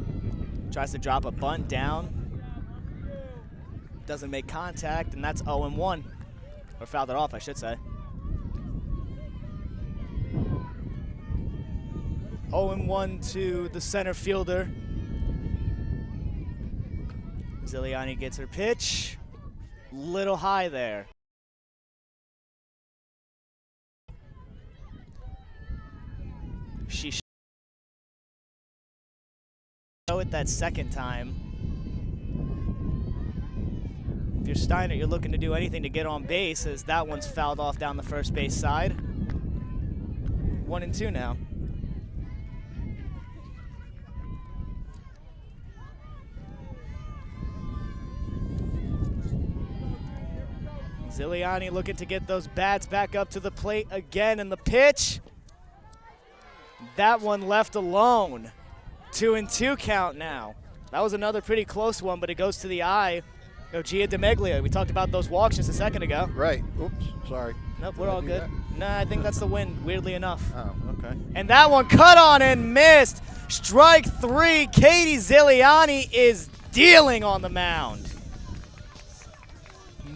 tries to drop a bunt down. Doesn't make contact, and that's 0-1. Or fouled it off, I should say. 0-1 to the center fielder. Ziliani gets her pitch. Little high there. She showed it that second time. If you're Steinert, you're looking to do anything to get on base, as that one's fouled off down the first base side. 1-2 now. Ziliani looking to get those bats back up to the plate again, and the pitch. That one left alone. 2-2 count now. That was another pretty close one, but it goes to the eye of Gia DeMeglio. We talked about those walks just a second ago. right. Oops, sorry. Nope, we're all good. That? Nah, I think that's the wind, weirdly enough. Oh, okay. And that one cut on and missed. Strike 3. Katie Ziliani is dealing on the mound.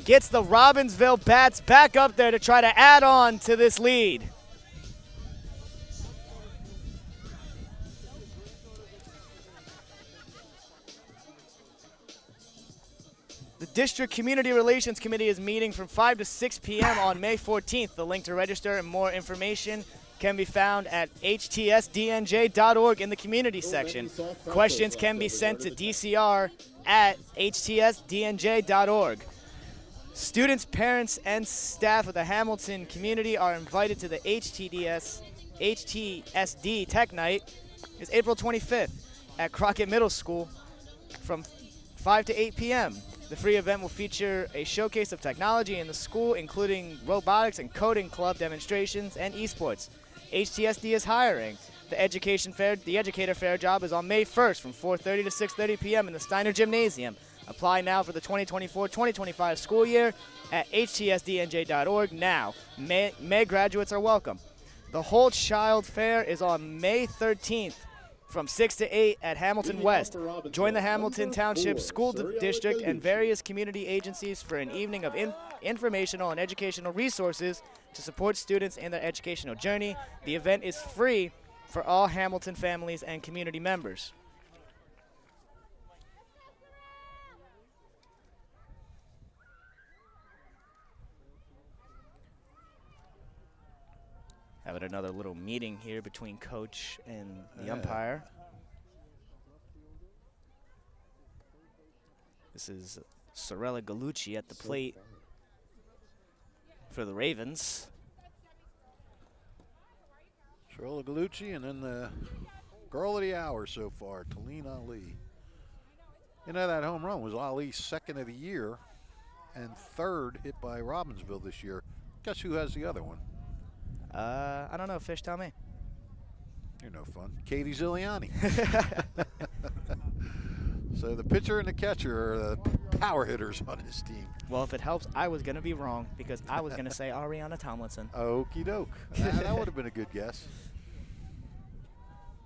Gets the Robbinsville bats back up there to try to add on to this lead. The District Community Relations Committee is meeting from 5 to 6 p.m. on May 14th. The link to register and more information can be found at htsdnj.org in the community section. Questions can be sent to dcr@htsdnj.org. Students, parents, and staff of the Hamilton community are invited to the HTSD Tech Night. It's April 25th at Crockett Middle School from 5 to 8 p.m. The free event will feature a showcase of technology in the school, including robotics and coding club demonstrations and esports. HTSD is hiring. The Educator Fair job is on May 1st from 4:30 to 6:30 p.m. in the Steiner Gymnasium. Apply now for the 2024-2025 school year at htsdnj.org now. May graduates are welcome. The Whole Child Fair is on May 13th from 6 to 8 at Hamilton West. Join the Hamilton Township School District and various community agencies for an evening of informational and educational resources to support students in their educational journey. The event is free for all Hamilton families and community members. Having another little meeting here between coach and the umpire. This is Sorella Gallucci at the plate for the Ravens. Sorella Gallucci, and then the girl of the hour so far, Talene Ali. You know, that home run was Ali's second of the year and third hit by Robbinsville this year. Guess who has the other one? I don't know. Fish, tell me. You're no fun. Katie Ziliani. So the pitcher and the catcher are the power hitters on his team. Well, if it helps, I was going to be wrong because I was going to say Ariana Tomlinson. Okie doke. That would have been a good guess.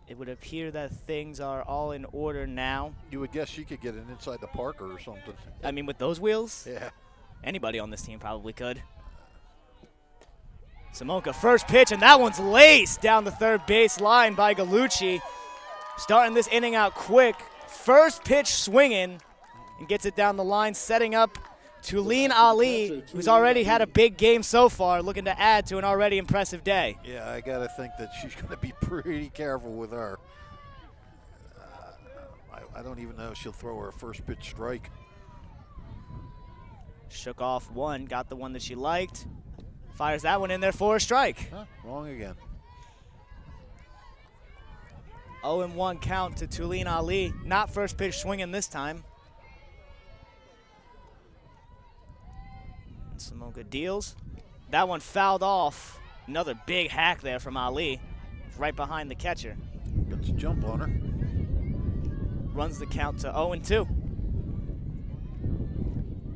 It would appear that things are all in order now. You would guess she could get an inside the Parker or something. I mean, with those wheels, Yeah. anybody on this team probably could. Simonka, first pitch, and that one's laced down the third base line by Gallucci. Starting this inning out quick. First pitch swinging and gets it down the line, setting up Talene Ali, who's already had a big game so far, looking to add to an already impressive day. Yeah, I got to think that she's going to be pretty careful with her. I don't even know if she'll throw her first pitch strike. Shook off one, got the one that she liked. Fires that one in there for a strike. Huh, wrong again. 0-1 count to Talene Ali. Not first pitch swinging this time. And Simonka deals. That one fouled off. Another big hack there from Ali. Right behind the catcher. Gets a jump on her. Runs the count to 0-2.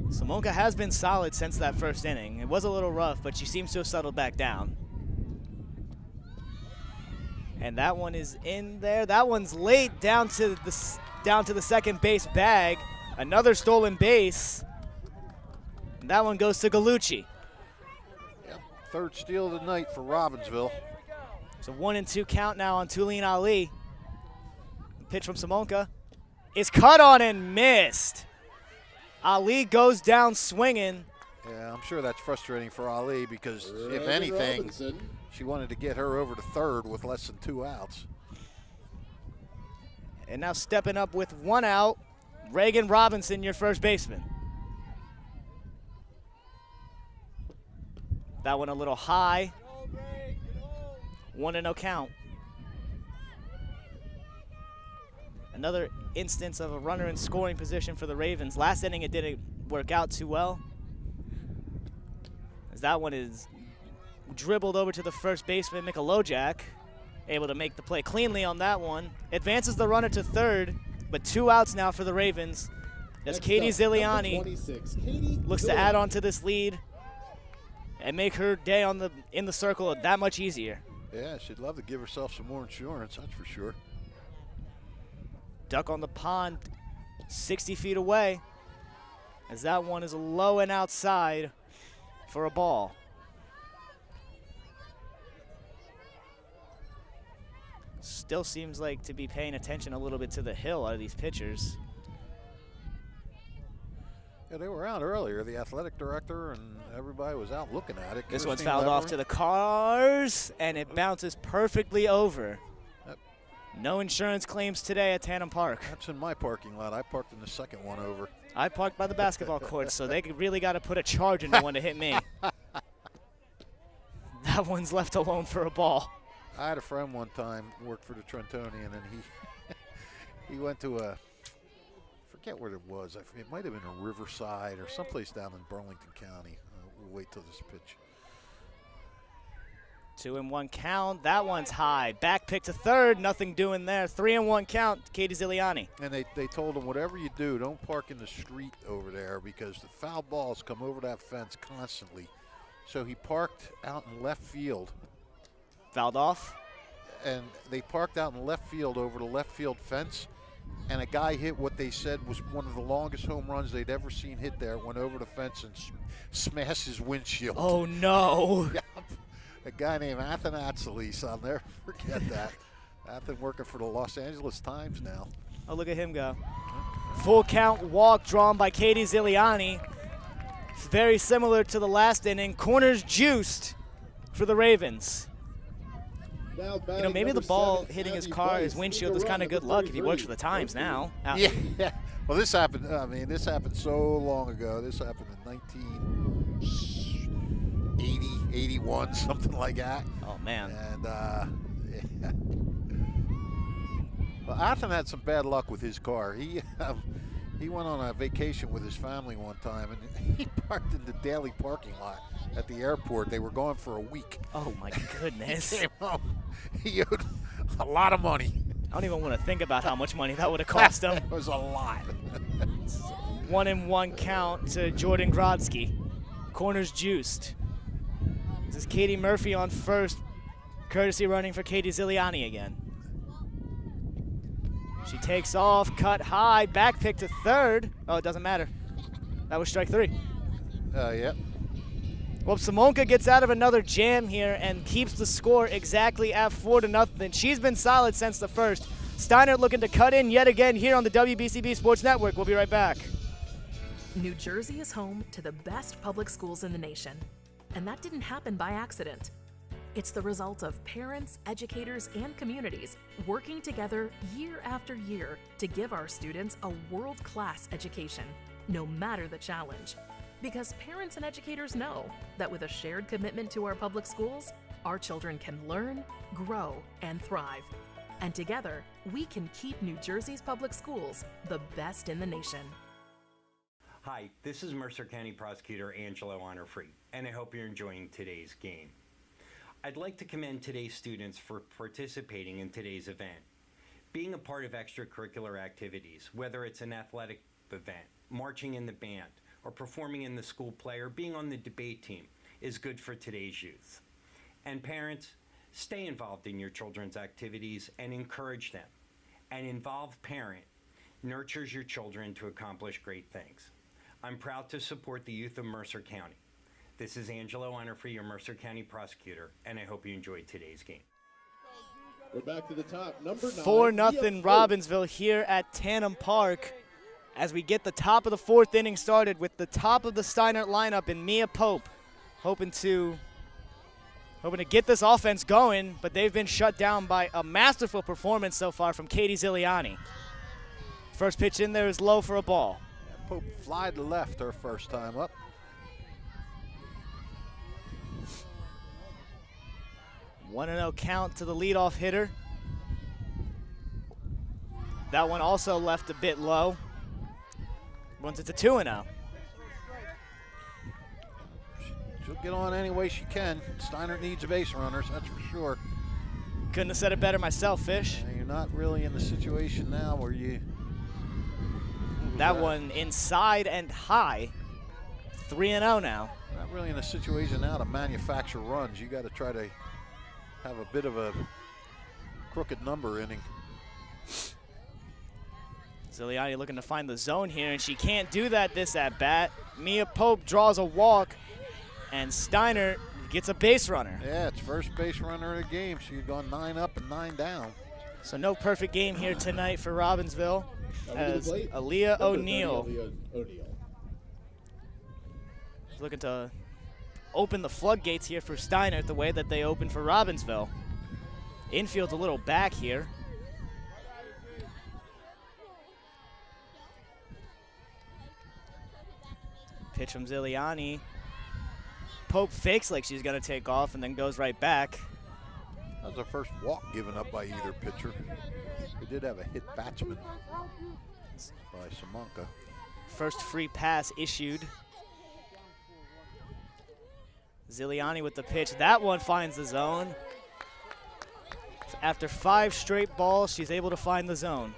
Simonka has been solid since that first inning. It was a little rough, but she seems to have settled back down. And that one is in there. That one's late down to the second base bag. Another stolen base. And that one goes to Gallucci. Yep. Third steal of the night for Robbinsville. It's a 1-2 count now on Talene Ali. The pitch from Simonka is cut on and missed. Ali goes down swinging. Yeah, I'm sure that's frustrating for Ali because, if anything, she wanted to get her over to third with less than 2 outs. And now stepping up with 1 out, Reagan Robinson, your first baseman. That one a little high. 1-0 count. Another instance of a runner in scoring position for the Ravens. Last inning it didn't work out too well, as that one is dribbled over to the first baseman, Mikolojak, able to make the play cleanly on that one. Advances the runner to third, but 2 outs now for the Ravens as Katie Ziliani looks to add on to this lead and make her day in the circle that much easier. Yeah, she'd love to give herself some more insurance, that's for sure. Duck on the pond, 60 feet away, as that one is low and outside for a ball. Still seems like to be paying attention a little bit to the hill out of these pitchers. Yeah, they were out earlier. The athletic director and everybody was out looking at it. This one's fouled off to the cars, and it bounces perfectly over. Yep. No insurance claims today at Tannum Park. That's in my parking lot. I parked in the second one over. I parked by the basketball court, so they really got to put a charge into one to hit me. That one's left alone for a ball. I had a friend one time worked for the Trentonian, and he went to a, forget what it was. It might have been a Riverside or someplace down in Burlington County. We'll wait till this pitch. 2-1 count. That one's high. Back pick to third. Nothing doing there. 3-1 count. Katie Ziliani. And they told him, whatever you do, don't park in the street over there because the foul balls come over that fence constantly. So he parked out in left field. Fouled off. And they parked out in left field over the left field fence. And a guy hit what they said was one of the longest home runs they'd ever seen hit there. Went over the fence and smashed his windshield. Oh, no. A guy named Athanatsalis, I'll never forget that. I've working for the Los Angeles Times now. Oh, look at him go. Full count walk drawn by Katie Ziliani. It's very similar to the last inning. Corners juiced for the Ravens. Now You know, maybe the ball hitting his car, his windshield was kind of good luck if he works for the Times now. Yeah. Well, this happened. I mean, this happened so long ago. This happened in 1980, 81, something like that. Oh man. And yeah. Well, Athen had some bad luck with his car. He went on a vacation with his family one time, and he parked in the daily parking lot at the airport. They were going for a week. Oh my goodness. He came home. He owed a lot of money. I don't even want to think about how much money that would have cost him. It was a lot. 1-1 count to Jordan Grodsky. Corners juiced. This is Katie Murphy on first. Courtesy running for Katie Ziliani again. She takes off, cut high, back pick to third. Oh, it doesn't matter. That was strike 3. Yep. Well, Simonka gets out of another jam here and keeps the score exactly at 4-0. She's been solid since the first. Steinert looking to cut in yet again here on the WBCB Sports Network. We'll be right back. New Jersey is home to the best public schools in the nation. And that didn't happen by accident. It's the result of parents, educators, and communities working together year after year to give our students a world-class education, no matter the challenge. Because parents and educators know that with a shared commitment to our public schools, our children can learn, grow, and thrive. And together, we can keep New Jersey's public schools the best in the nation. Hi, this is Mercer County Prosecutor Angelo Honor-Free, and I hope you're enjoying today's game. I'd like to commend today's students for participating in today's event. Being a part of extracurricular activities, whether it's an athletic event, marching in the band, or performing in the school play, or being on the debate team, is good for today's youth. And parents, stay involved in your children's activities and encourage them. An involved parent nurtures your children to accomplish great things. I'm proud to support the youth of Mercer County. This is Angelo Honor-Free, your Mercer County Prosecutor, and I hope you enjoyed today's game. We're back to the top. Number 9. 4-0 Robbinsville here at Tannum Park as we get the top of the 4th inning started with the top of the Steinert lineup in Mia Pope, hoping to get this offense going, but they've been shut down by a masterful performance so far from Katie Ziliani. First pitch in there is low for a ball. Yeah, Pope fly to left her first time up. 1-0 count to the leadoff hitter. That one also left a bit low. Runs it to 2-0. She'll get on any way she can. Steinert needs base runners, that's for sure. Couldn't have said it better myself, Fish. And you're not really in the situation now where you... That one inside and high. 3-0 now. Not really in a situation now to manufacture runs. You got to try to have a bit of a crooked number inning. Ziliani looking to find the zone here, and she can't do that this at-bat. Mia Pope draws a walk, and Steinert gets a base runner. Yeah, it's first base runner of the game. She's gone 9 up and 9 down. So no perfect game here tonight for Robbinsville as Aaliyah O'Neill is looking to open the floodgates here for Steinert the way that they opened for Robbinsville. Infield's a little back here. Pitch from Ziliani. Pope fakes like she's going to take off and then goes right back. That was the first walk given up by either pitcher. We did have a hit batsman by Simonka. First free pass issued. Ziliani with the pitch. That one finds the zone. After 5 straight balls, she's able to find the zone.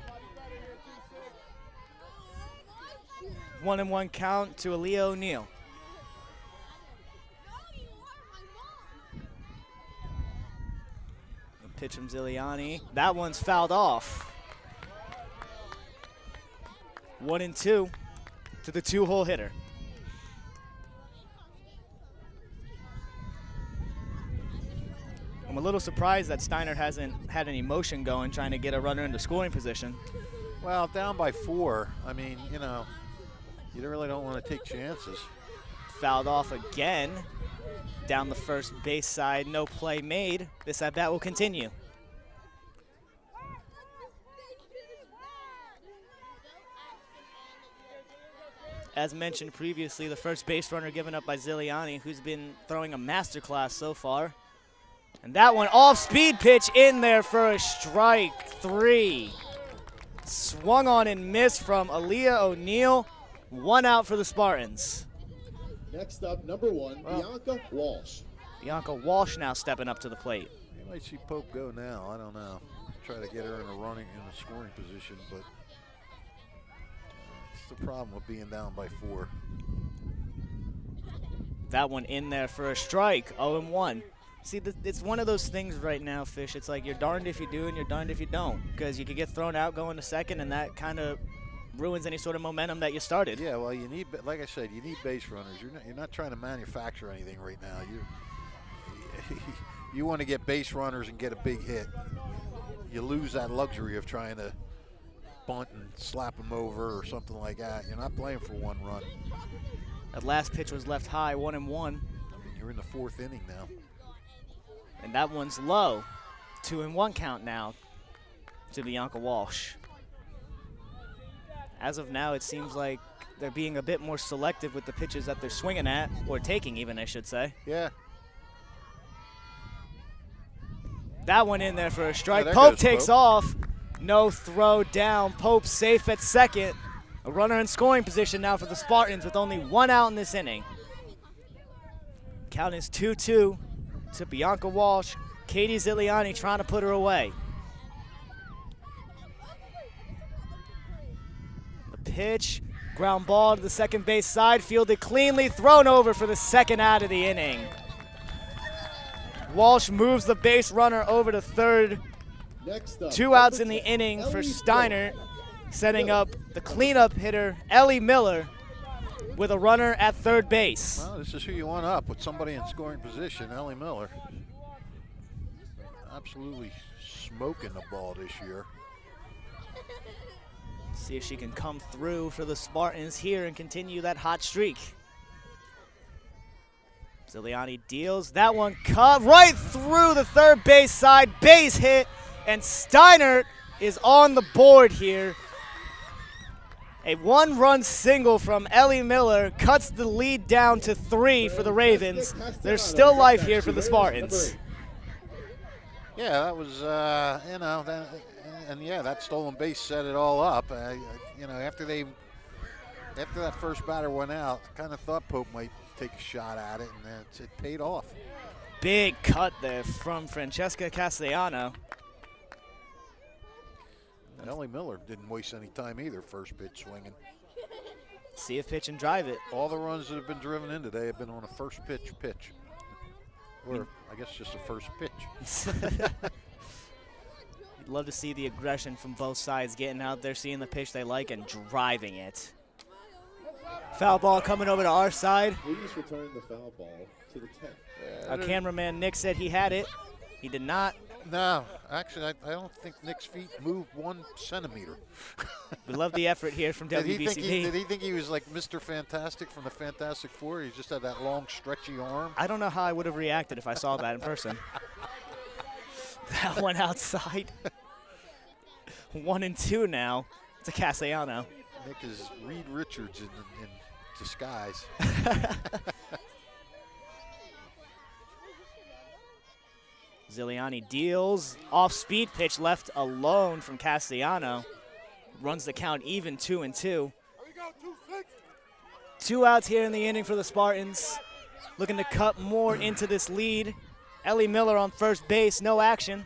1-1 count to Aaliyah O'Neill. The pitch from Ziliani. That one's fouled off. 1-2 to the 2-hole hitter. a little surprised that Steinert hasn't had any motion going, trying to get a runner into scoring position. Well, down by 4. I mean, you know, you really don't want to take chances. Fouled off again. Down the first base side, no play made. This at-bat will continue. As mentioned previously, the first base runner given up by Ziliani, who's been throwing a masterclass so far. And that one off-speed pitch in there for a strike 3. Swung on and missed from Aaliyah O'Neal. 1 out for the Spartans. Next up, number 1, Bianca Walsh. Bianca Walsh now stepping up to the plate. You might see Pope go now. I don't know. Try to get her in a scoring position, but it's the problem with being down by 4. That one in there for a strike. 0-1. See, it's one of those things right now, Fish. It's like you're darned if you do and you're darned if you don't, because you could get thrown out going to second, and that kind of ruins any sort of momentum that you started. Yeah, well, you need, like I said, you need base runners. You're not trying to manufacture anything right now. You want to get base runners and get a big hit. You lose that luxury of trying to bunt and slap them over or something like that. You're not playing for 1 run. That last pitch was left high, 1-1. I mean, you're in the 4th inning now. And that one's low. 2-1 count now to Bianca Walsh. As of now, it seems like they're being a bit more selective with the pitches that they're swinging at, or taking even, I should say. Yeah. That one in there for a strike. Yeah, Pope goes takes Pope. off. No throw down. Pope safe at second. A runner in scoring position now for the Spartans with only 1 out in this inning. Count is 2-2 to Bianca Walsh. Katie Ziliani trying to put her away. The pitch, ground ball to the second base side, fielded cleanly, thrown over for the 2nd out of the inning. Walsh moves the base runner over to third. Next up, 2 outs in the inning for Steinert, setting up the cleanup hitter, Ellie Miller, with a runner at third base. Well, this is who you want up with somebody in scoring position, Ellie Miller. Absolutely smoking the ball this year. See if she can come through for the Spartans here and continue that hot streak. Ziliani deals. That one cut right through the third base side. Base hit, and Steinert is on the board here. A 1-run single from Ellie Miller cuts the lead down to 3 for the Ravens. There's still life here for the Spartans. Yeah, that was, you know, that stolen base set it all up. You know, after that first batter went out, kind of thought Pope might take a shot at it, and it paid off. Big cut there from Francesca Castellano. And Ellie Miller didn't waste any time either, first pitch swinging. See if pitch and drive it. All the runs that have been driven in today have been on a first pitch. Or I guess just a first pitch. You'd love to see the aggression from both sides, getting out there, seeing the pitch they like, and driving it. Foul ball coming over to our side. Please return the foul ball to the 10th. Our cameraman Nick said he had it. He did not. No, actually, I don't think Nick's feet moved 1 centimeter. We love the effort here from Did WBCB. he think he was like Mr. Fantastic from the Fantastic Four? He just had that long, stretchy arm. I don't know how I would have reacted if I saw that in person. That one outside. 1-2 now to Castellano. Nick is Reed Richards in disguise. Ziliani deals. Off-speed pitch left alone from Castellano. Runs the count even, 2-2. 2 outs here in the inning for the Spartans. Looking to cut more into this lead. Ellie Miller on first base, no action.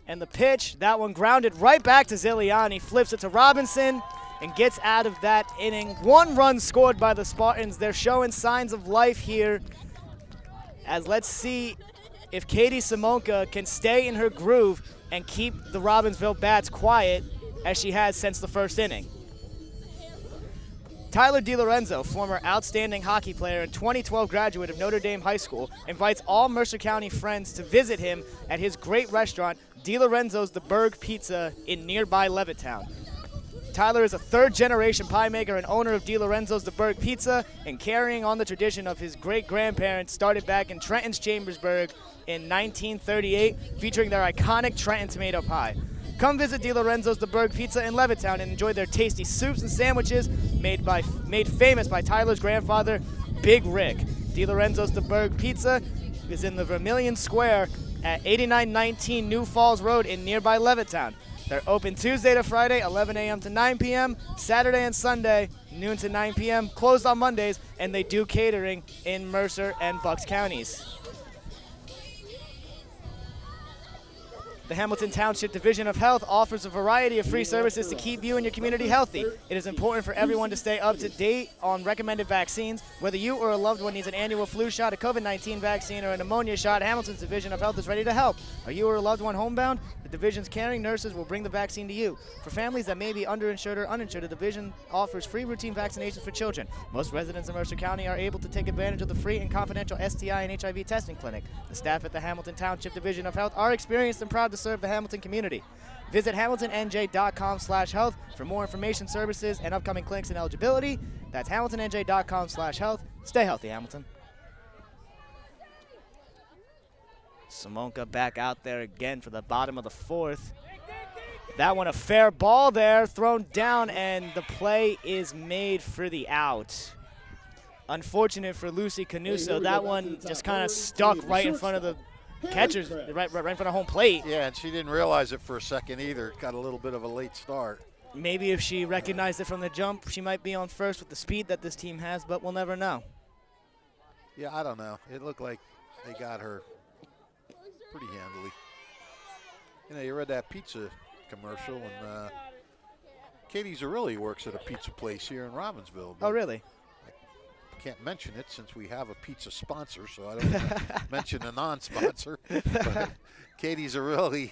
And the pitch, that one grounded right back to Ziliani. Flips it to Robinson and gets out of that inning. 1 run scored by the Spartans. They're showing signs of life here. As let's see if Katie Simonka can stay in her groove and keep the Robbinsville bats quiet as she has since the first inning. Tyler DiLorenzo, former outstanding hockey player and 2012 graduate of Notre Dame High School, invites all Mercer County friends to visit him at his great restaurant, DiLorenzo's The Berg Pizza in nearby Levittown. Tyler is a third-generation pie maker and owner of DiLorenzo's The Berg Pizza, and carrying on the tradition of his great-grandparents started back in Trenton's Chambersburg in 1938, featuring their iconic Trenton tomato pie. Come visit DiLorenzo's The Berg Pizza in Levittown and enjoy their tasty soups and sandwiches made famous by Tyler's grandfather, Big Rick. DiLorenzo's The Berg Pizza is in the Vermilion Square at 8919 New Falls Road in nearby Levittown. They're open Tuesday to Friday, 11 a.m. to 9 p.m., Saturday and Sunday, noon to 9 p.m., closed on Mondays, and they do catering in Mercer and Bucks counties. The Hamilton Township Division of Health offers a variety of free services to keep you and your community healthy. It is important for everyone to stay up to date on recommended vaccines. Whether you or a loved one needs an annual flu shot, a COVID-19 vaccine, or a pneumonia shot, Hamilton's Division of Health is ready to help. Are you or a loved one homebound? The Division's caring nurses will bring the vaccine to you. For families that may be underinsured or uninsured, the Division offers free routine vaccinations for children. Most residents of Mercer County are able to take advantage of the free and confidential STI and HIV testing clinic. The staff at the Hamilton Township Division of Health are experienced and proud to serve the Hamilton community. Visit hamiltonnj.com/health for more information, services, and upcoming clinics and eligibility. That's hamiltonnj.com/health. Stay healthy, Hamilton. Simonka back out there again for the bottom of the fourth. That one a fair ball there, thrown down, and the play is made for the out. Unfortunate for Lucy Canuso. That one just kind of stuck right in front of the catcher's, right in front of home plate. Yeah, and she didn't realize it for a second either. Got a little bit of a late start. Maybe if she recognized it from the jump, she might be on first with the speed that this team has, but we'll never know. Yeah, I don't know. It looked like they got her pretty handily. You know, you read that pizza commercial, and Katie Zarilli works at a pizza place here in Robbinsville. Oh, really? I can't mention it since we have a pizza sponsor, so I don't mention a non-sponsor. But Katie Zarilli,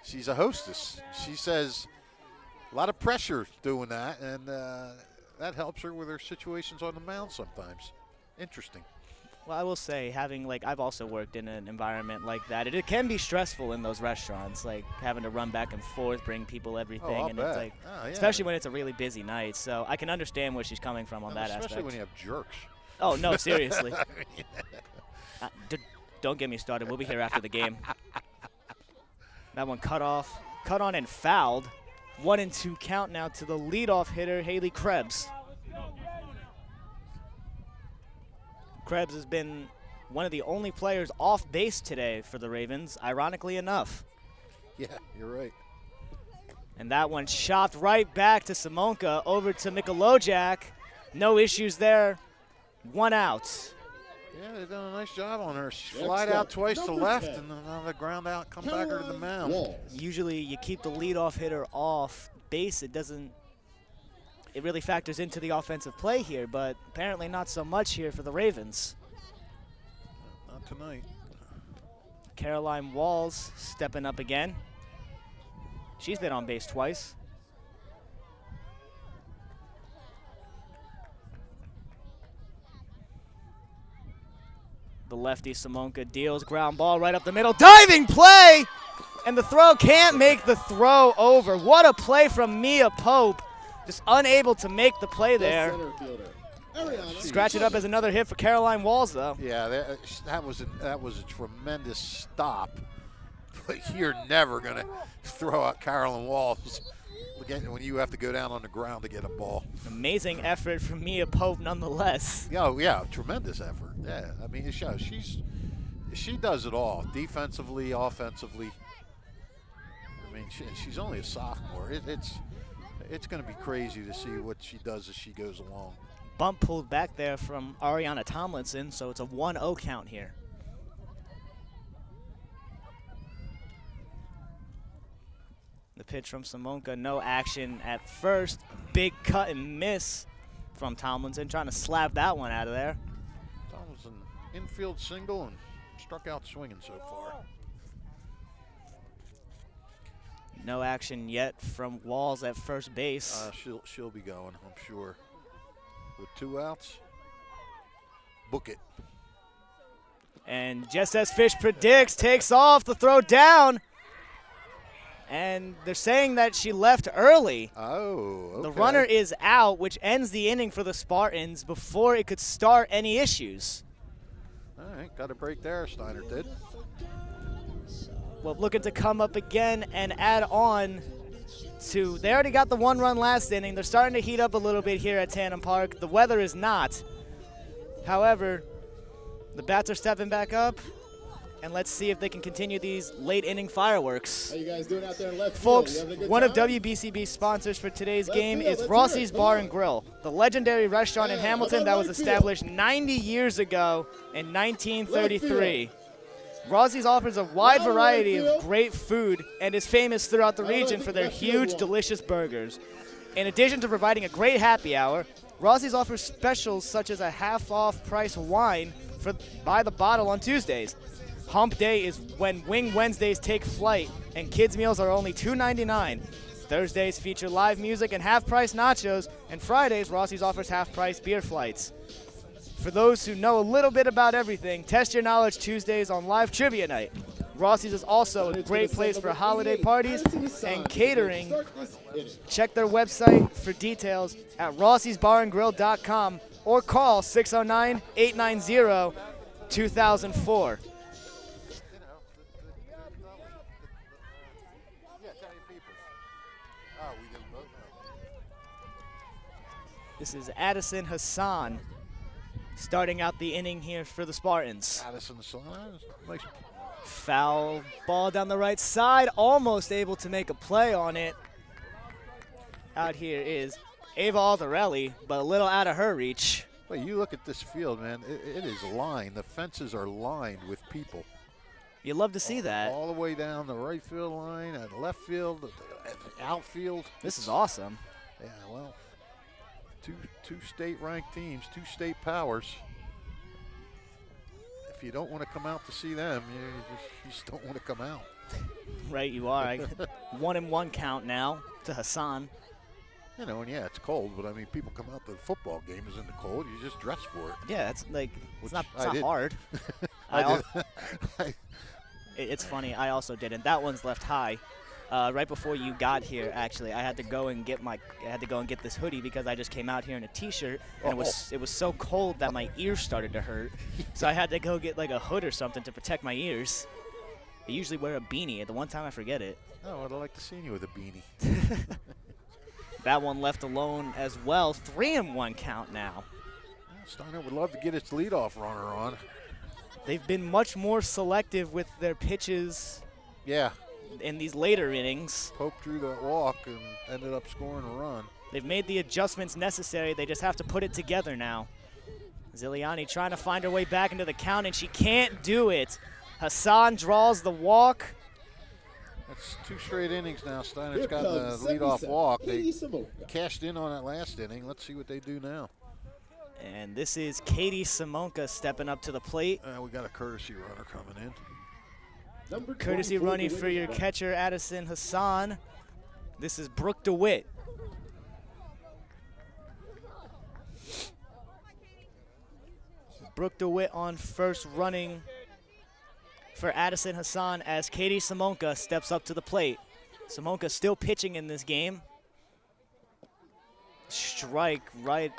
she's a hostess. She says a lot of pressure doing that, and that helps her with her situations on the mound sometimes. Interesting. Well, I will say, I've also worked in an environment like that. It can be stressful in those restaurants, like having to run back and forth, bring people everything, and it's like, especially when it's a really busy night. So I can understand where she's coming from on that aspect. Especially when you have jerks. Oh no, seriously. Don't get me started. We'll be here after the game. That one cut on and fouled. 1-2 count now to the leadoff hitter, Haley Krebs. Krebs has been one of the only players off base today for the Ravens, ironically enough. Yeah, you're right. And that one chopped right back to Simonka, over to Mikolojak. No issues there. One out. Yeah, they've done a nice job on her. She flied out twice to left and then on the ground out, come back her to the mound. Usually you keep the leadoff hitter off base. It really factors into the offensive play here, but apparently not so much here for the Ravens. Not tonight. Caroline Walls stepping up again. She's been on base twice. The lefty Simonka deals ground ball right up the middle. Diving play! And the throw can't make the throw over. What a play from Mia Pope. Just unable to make the play there. Scratch it up as another hit for Caroline Walls, though. Yeah, that was a tremendous stop. But you're never going to throw out Caroline Walls when you have to go down on the ground to get a ball. Amazing effort from Mia Pope, nonetheless. Oh, yeah, tremendous effort. Yeah, I mean, it shows. She does it all, defensively, offensively. I mean, she's only a sophomore. It's going to be crazy to see what she does as she goes along. Bump pulled back there from Ariana Tomlinson, so it's a 1-0 count here. The pitch from Simonka, no action at first. Big cut and miss from Tomlinson, trying to slap that one out of there. Tomlinson infield single and struck out swinging so far. No action yet from Walls at first base. She'll be going, I'm sure. with 2 outs. Book it. And just as Fish predicts, takes off the throw down. And they're saying that she left early. Oh, okay. The runner is out, which ends the inning for the Spartans before it could start any issues. All right, got a break there, Steinert did. Well, looking to come up again and add on to, they already got the 1 run last inning. They're starting to heat up a little bit here at Tandem Park. The weather is not. However, the bats are stepping back up, and let's see if they can continue these late inning fireworks. How you guys doing out there in left Folks, field? You having a good one of time? WBCB's sponsors for today's Left game field, is let's Rossi's hear it. Bar Come and on. Grill, the legendary restaurant in Yeah, Hamilton how that about was right field? established 90 years ago in 1933. Rossi's offers a wide How about variety right of field? great food and is famous throughout the How about region the for their left field huge, wall? delicious burgers. In addition to providing a great happy hour, Rossi's offers specials such as a half-off price wine by the bottle on Tuesdays. Hump Day is when Wing Wednesdays take flight, and kids' meals are only $2.99. Thursdays feature live music and half-price nachos, and Fridays, Rossi's offers half-price beer flights. For those who know a little bit about everything, test your knowledge Tuesdays on live trivia night. Rossi's is also a great place for holiday parties and catering. Check their website for details at rossisbarandgrill.com or call 609-890-2004. This is Addison Hassan starting out the inning here for the Spartans. Addison, nice. Foul ball down the right side, almost able to make a play on it. Out here is Ava Aldarelli, but a little out of her reach. Well, you look at this field, man. It is lined. The fences are lined with people. You love to see that. All the way down the right field line, at left field, at the outfield. This is awesome. Yeah, well, two state-ranked teams, 2 state powers. If you don't want to come out to see them, you just don't want to come out. Right, you are. 1-1 count now to Hassan. You know, and yeah, it's cold, but I mean, people come out to the football games in the cold. You just dress for it. Yeah, it's like it's not I did. hard. I did. It's funny. I also didn't. That one's left high. Right before you got here, actually, I had to go and get this hoodie because I just came out here in a T-shirt, and it was so cold that my ears started to hurt. So I had to go get like a hood or something to protect my ears. I usually wear a beanie. At the one time, I forget it. Oh, I'd like to see you with a beanie. That one left alone as well. 3-1 count now. Steinert would love to get its leadoff runner on. They've been much more selective with their pitches. Yeah. In these later innings. Pope drew the walk and ended up scoring a run. They've made the adjustments necessary. They just have to put it together now. Ziliani trying to find her way back into the count, and she can't do it. Hassan draws the walk. That's 2 straight innings now. Steinert's got the leadoff walk. They cashed in on that last inning. Let's see what they do now. And this is Katie Simonka stepping up to the plate. We got a courtesy runner coming in. Courtesy running for your catcher, Addison Hassan. This is Brooke DeWitt. Brooke DeWitt on first running for Addison Hassan as Katie Simonka steps up to the plate. Simonka still pitching in this game. Strike right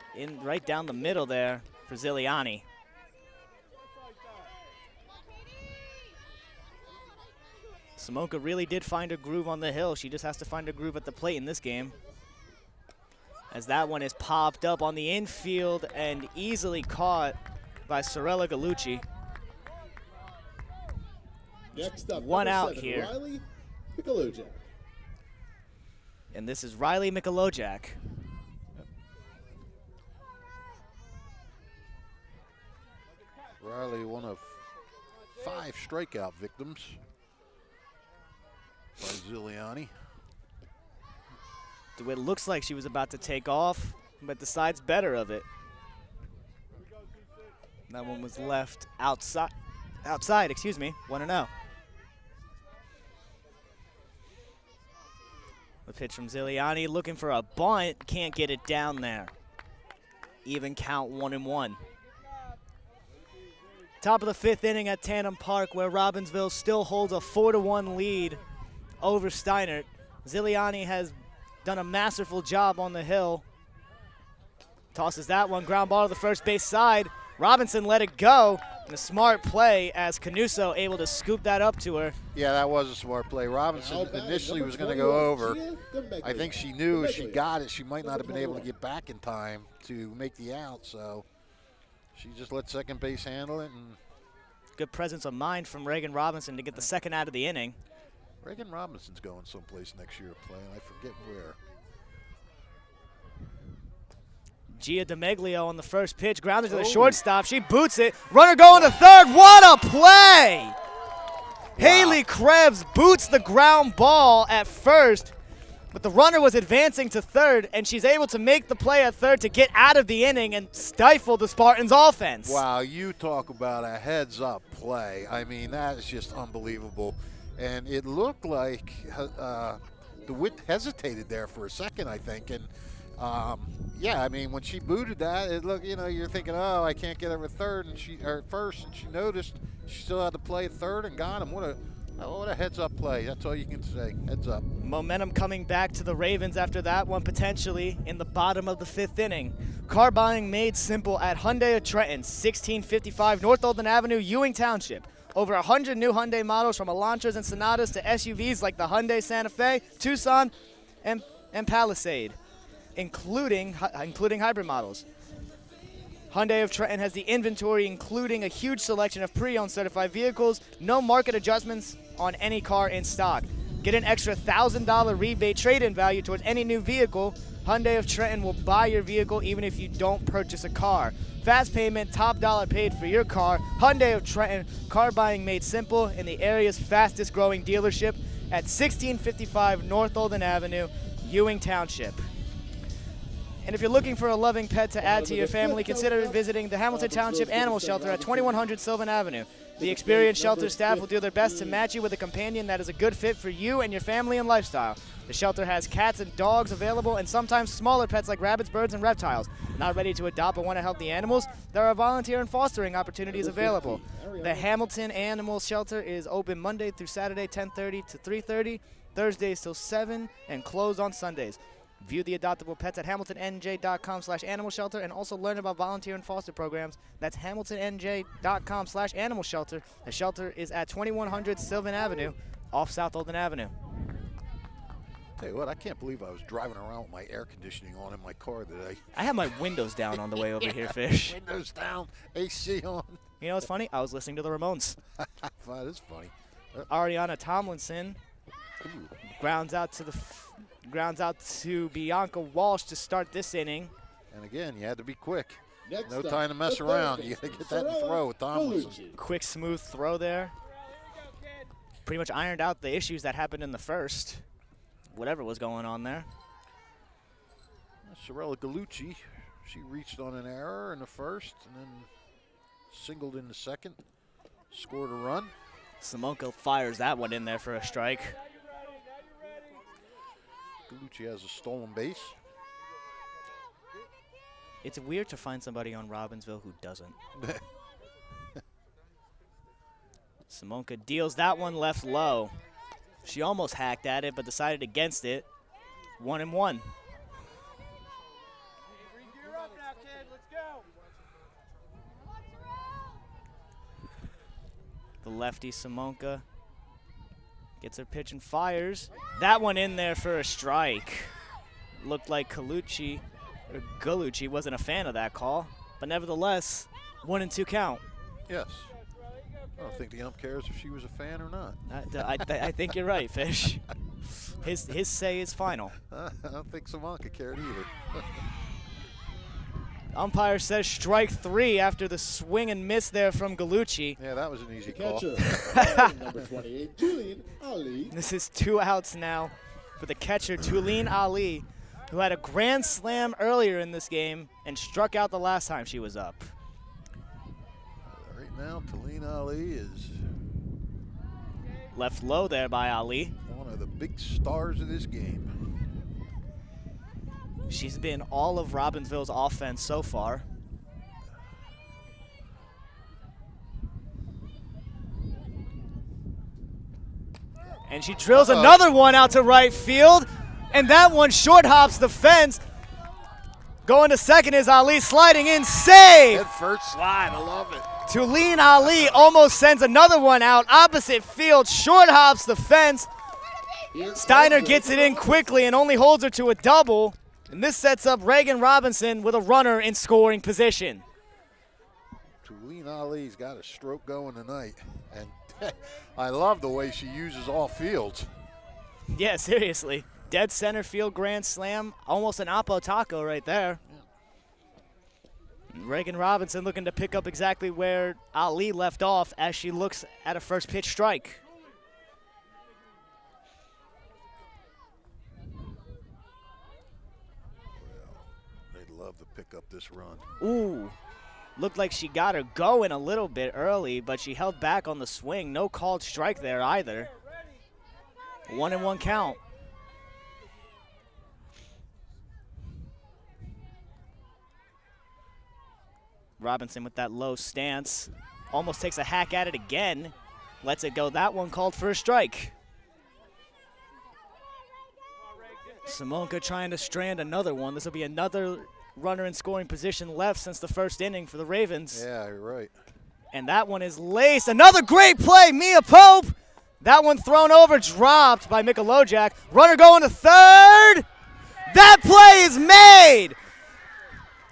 down the middle there for Ziliani. Simonka really did find a groove on the hill. She just has to find a groove at the plate in this game. As that one is popped up on the infield and easily caught by Sorella Gallucci. Next up, one out 7, here. Riley Mikolojak. And this is Riley Mikolojak. Riley, one of 5 strikeout victims by Ziliani. It looks like she was about to take off, but decides better of it. That one was left outside, 1-0. The pitch from Ziliani looking for a bunt, can't get it down there. Even count 1-1. Top of the 5th inning at Tandem Park, where Robbinsville still holds a 4-1 lead over Steinert. Ziliani has done a masterful job on the hill. Tosses that one, ground ball to the first base side. Robinson let it go, and a smart play as Canuso able to scoop that up to her. Yeah, that was a smart play. Robinson initially was going to go over. I think she knew if she got it, she might not have been able to get back in time to make the out, so she just let second base handle it. And good presence of mind from Reagan Robinson to get the second out of the inning. Reagan Robinson's going someplace next year to play, and I forget where. Gia DeMeglio on the first pitch, grounded to the shortstop. She boots it. Runner going to third. What a play! Wow. Haley Krebs boots the ground ball at first, but the runner was advancing to third, and she's able to make the play at third to get out of the inning and stifle the Spartans' offense. Wow, you talk about a heads-up play. I mean, that is just unbelievable. And it looked like DeWitt hesitated there for a second, I think, and yeah, I mean, when she booted that, it looked, you know, you're thinking, oh, I can't get over third, and first, and she noticed she still had to play third and got him. What a heads-up play. That's all you can say. Heads up. Momentum coming back to the Ravens after that one, potentially in the bottom of the 5th inning. Car buying made simple at Hyundai of Trenton, 1655 North Olden Avenue, Ewing Township. Over 100 new Hyundai models, from Elantras and Sonatas to SUVs like the Hyundai Santa Fe, Tucson, and Palisade, including hybrid models. Hyundai of Trenton has the inventory, including a huge selection of pre-owned certified vehicles, no market adjustments on any car in stock. Get an extra $1,000 rebate trade-in value towards any new vehicle. Hyundai of Trenton will buy your vehicle even if you don't purchase a car. Fast payment, top dollar paid for your car. Hyundai of Trenton, car buying made simple in the area's fastest growing dealership at 1655 North Olden Avenue, Ewing Township. And if you're looking for a loving pet to add to your family, consider visiting the Hamilton Township Animal Shelter at 2100 Sylvan Avenue. The experienced shelter staff will do their best to match you with a companion that is a good fit for you and your family and lifestyle. The shelter has cats and dogs available, and sometimes smaller pets like rabbits, birds, and reptiles. Not ready to adopt but want to help the animals? There are volunteer and fostering opportunities available. The Hamilton Animal Shelter is open Monday through Saturday, 10:30 to 3:30, Thursdays till 7, and closed on Sundays. View the adoptable pets at hamiltonnj.com/animal shelter, and also learn about volunteer and foster programs. That's hamiltonnj.com/animal shelter. The shelter is at 2100 Sylvan Avenue, off South Olden Avenue. Tell you what, I can't believe I was driving around with my air conditioning on in my car today. I had my windows down on the way over here, Fish. Windows down, AC on. You know what's funny? I was listening to the Ramones. That is funny. Ariana Tomlinson grounds out to Bianca Walsh to start this inning. And again, you had to be quick. No time to mess around. You got to get that and throw with Tomlinson. Quick, smooth throw there. Pretty much ironed out the issues that happened in the first. Whatever was going on there. Sorella Gallucci, she reached on an error in the first and then singled in the second. Scored a run. Simonko fires that one in there for a strike. Gallucci has a stolen base. It's weird to find somebody on Robbinsville who doesn't. Simonka deals that one left low. She almost hacked at it, but decided against it. 1-1. The lefty Simonka gets her pitch and fires. That one in there for a strike. Looked like Gallucci wasn't a fan of that call, but nevertheless, 1-2 count. Yes. I don't think the ump cares if she was a fan or not. I think you're right, Fish. His say is final. I don't think Simonka cared either. Umpire says strike 3 after the swing and miss there from Gallucci. Yeah, that was an easy call. Number 28, Tulene Ali. This is 2 outs now for the catcher, Tulene Ali, who had a grand slam earlier in this game and struck out the last time she was up. Right now, Tulene Ali is left low there by Ali. One of the big stars of this game. She's been all of Robbinsville's offense so far. And she drills another one out to right field, and that one short hops the fence. Going to second is Ali, sliding in, save! Head first slide, I love it. Tulene Ali almost sends another one out, opposite field, short hops the fence. Steiner gets it in quickly and only holds her to a double. And this sets up Reagan Robinson with a runner in scoring position. Tulene Ali's got a stroke going tonight. And I love the way she uses all fields. Yeah, seriously. Dead center field grand slam. Almost an Oppo taco right there. Reagan Robinson looking to pick up exactly where Ali left off as she looks at a first pitch strike. They'd love to pick up this run. Ooh. Looked like she got her going a little bit early, but she held back on the swing. No called strike there either. 1-1 count. Robinson with that low stance. Almost takes a hack at it again. Lets it go. That one called for a strike. Simonka trying to strand another one. This will be another runner in scoring position left since the first inning for the Ravens. Yeah, you're right. And that one is laced. Another great play, Mia Pope. That one thrown over, dropped by Mikolojak. Runner going to third. That play is made.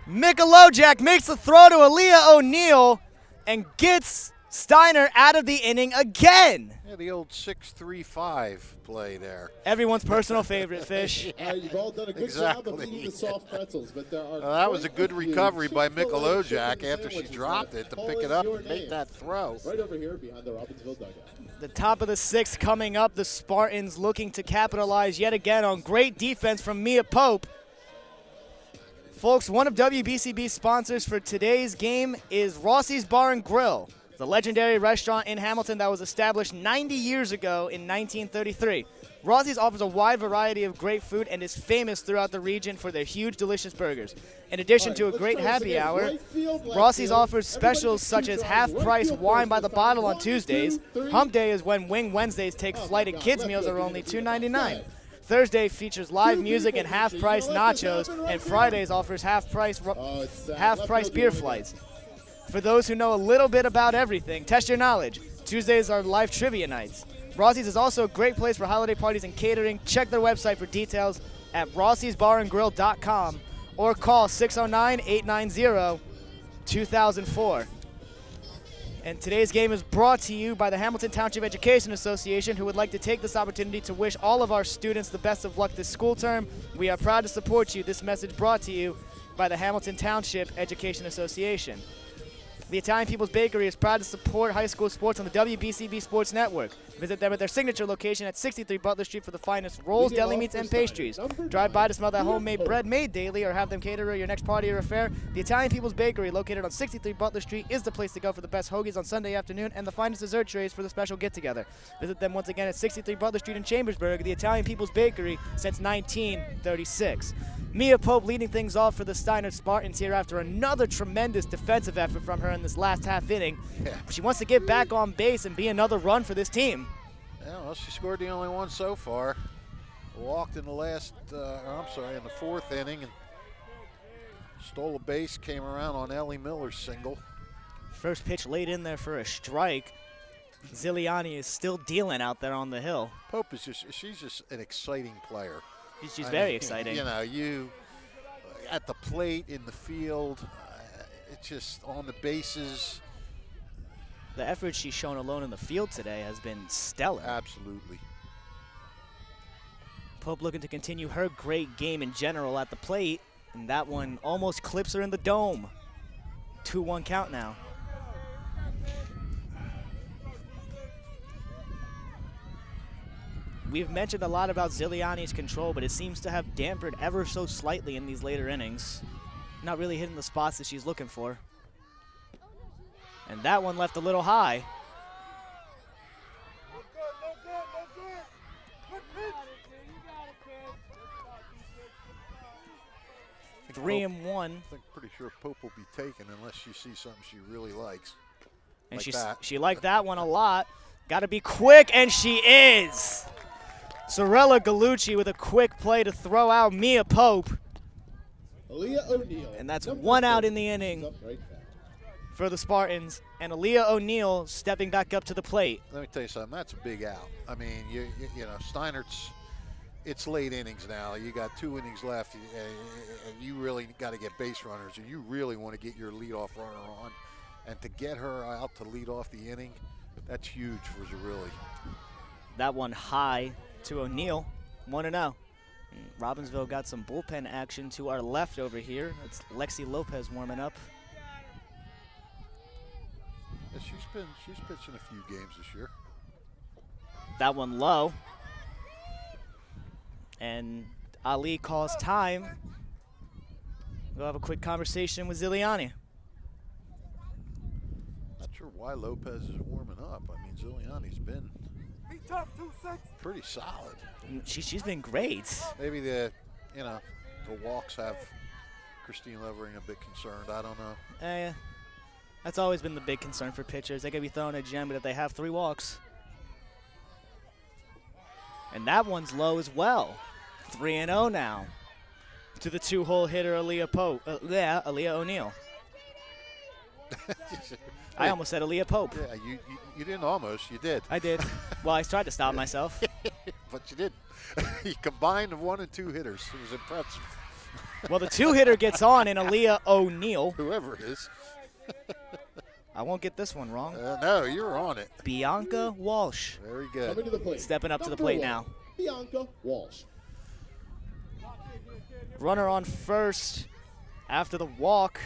Mikolojak makes the throw to Aaliyah O'Neal and gets Steiner out of the inning again. Yeah, the old 6-3-5 play there. Everyone's personal favorite, Fish. You've all done a good job of eating the soft pretzels, but there are That was a good quite few recovery by Chick-fil-A Mikolojak chicken after she sandwiches dropped left. it to Call pick us it up your and make name. that throw. Right over here behind the Robbinsville dugout. The top of the sixth coming up. The Spartans looking to capitalize yet again on great defense from Mia Pope. Folks, one of WBCB's sponsors for today's game is Rossi's Bar and Grill, the legendary restaurant in Hamilton that was established 90 years ago in 1933. Rossi's offers a wide variety of great food and is famous throughout the region for their huge, delicious burgers. In addition to a great happy hour, Rossi's offers specials such as half-price wine by the bottle on Tuesdays. Hump Day is when Wing Wednesdays take flight and kids' meals are only $2.99. Thursday features live music and half-price nachos, and Fridays offers half-price beer flights. For those who know a little bit about everything, test your knowledge. Tuesdays are live trivia nights. Rossi's is also a great place for holiday parties and catering. Check their website for details at rossisbarandgrill.com or call 609-890-2004. And today's game is brought to you by the Hamilton Township Education Association, who would like to take this opportunity to wish all of our students the best of luck this school term. We are proud to support you. This message brought to you by the Hamilton Township Education Association. The Italian People's Bakery is proud to support high school sports on the WBCB Sports Network. Visit them at their signature location at 63 Butler Street for the finest rolls, deli meats, and pastries. Drive by to smell that homemade bread made daily or have them cater your next party or affair. The Italian People's Bakery, located on 63 Butler Street, is the place to go for the best hoagies on Sunday afternoon and the finest dessert trays for the special get-together. Visit them once again at 63 Butler Street in Chambersburg, the Italian People's Bakery since 1936. Mia Pope leading things off for the Steinert Spartans here after another tremendous defensive effort from her in this last half inning. Yeah. She wants to get back on base and be another run for this team. Yeah, well, she scored the only one so far. Walked in the in the fourth inning and stole a base, came around on Ellie Miller's single. First pitch laid in there for a strike. Ziliani is still dealing out there on the hill. Pope is she's just an exciting player. She's very exciting. You know, at the plate, in the field, it's just on the bases. The effort she's shown alone in the field today has been stellar. Absolutely. Pope looking to continue her great game in general at the plate, and that one almost clips her in the dome. 2-1 count now. We've mentioned a lot about Ziliani's control, but it seems to have dampened ever so slightly in these later innings. Not really hitting the spots that she's looking for. And that one left a little high. 3-1. I think pretty sure Pope will be taken unless she sees something she really likes. And Like she liked that one a lot. Got to be quick, and she is. Sorella Gallucci with a quick play to throw out Mia Pope. Aaliyah O'Neal. And that's number 1 out 30. in the inning She's up right back. for the Spartans. And Aaliyah O'Neal stepping back up to the plate. Let me tell you something. That's a big out. I mean, you know, Steinert's. It's late innings now. You got 2 innings left. You really got to get base runners, and you really want to get your leadoff runner on. And to get her out to lead off the inning, that's huge for Zerilli. That one high to O'Neal, 1-0. Robbinsville got some bullpen action to our left over here. It's Lexi Lopez warming up. Yeah, she's pitching a few games this year. That one low. And Ali calls time. We'll have a quick conversation with Ziliani. Not sure why Lopez is warming up. I mean, Ziliani's been pretty solid. She's been great. Maybe the walks have Christine Levering a bit concerned. I don't know. That's always been the big concern for pitchers. They could be throwing a gem, but if they have 3 walks. And that one's low as well. 3-0 now to the 2-hole hitter Aaliyah O'Neal. I almost said Aaliyah Pope. Yeah, you didn't almost. You did. I did. Well, I tried to stop myself. But you did. You combined 1 and 2 hitters. It was impressive. Well, the 2-hitter gets on in Aaliyah O'Neal. Whoever it is. I won't get this one wrong. No, you're on it. Bianca Walsh. Very good. Coming to the plate. Stepping up to the Number plate 1, now. Bianca Walsh. Runner on first after the walk.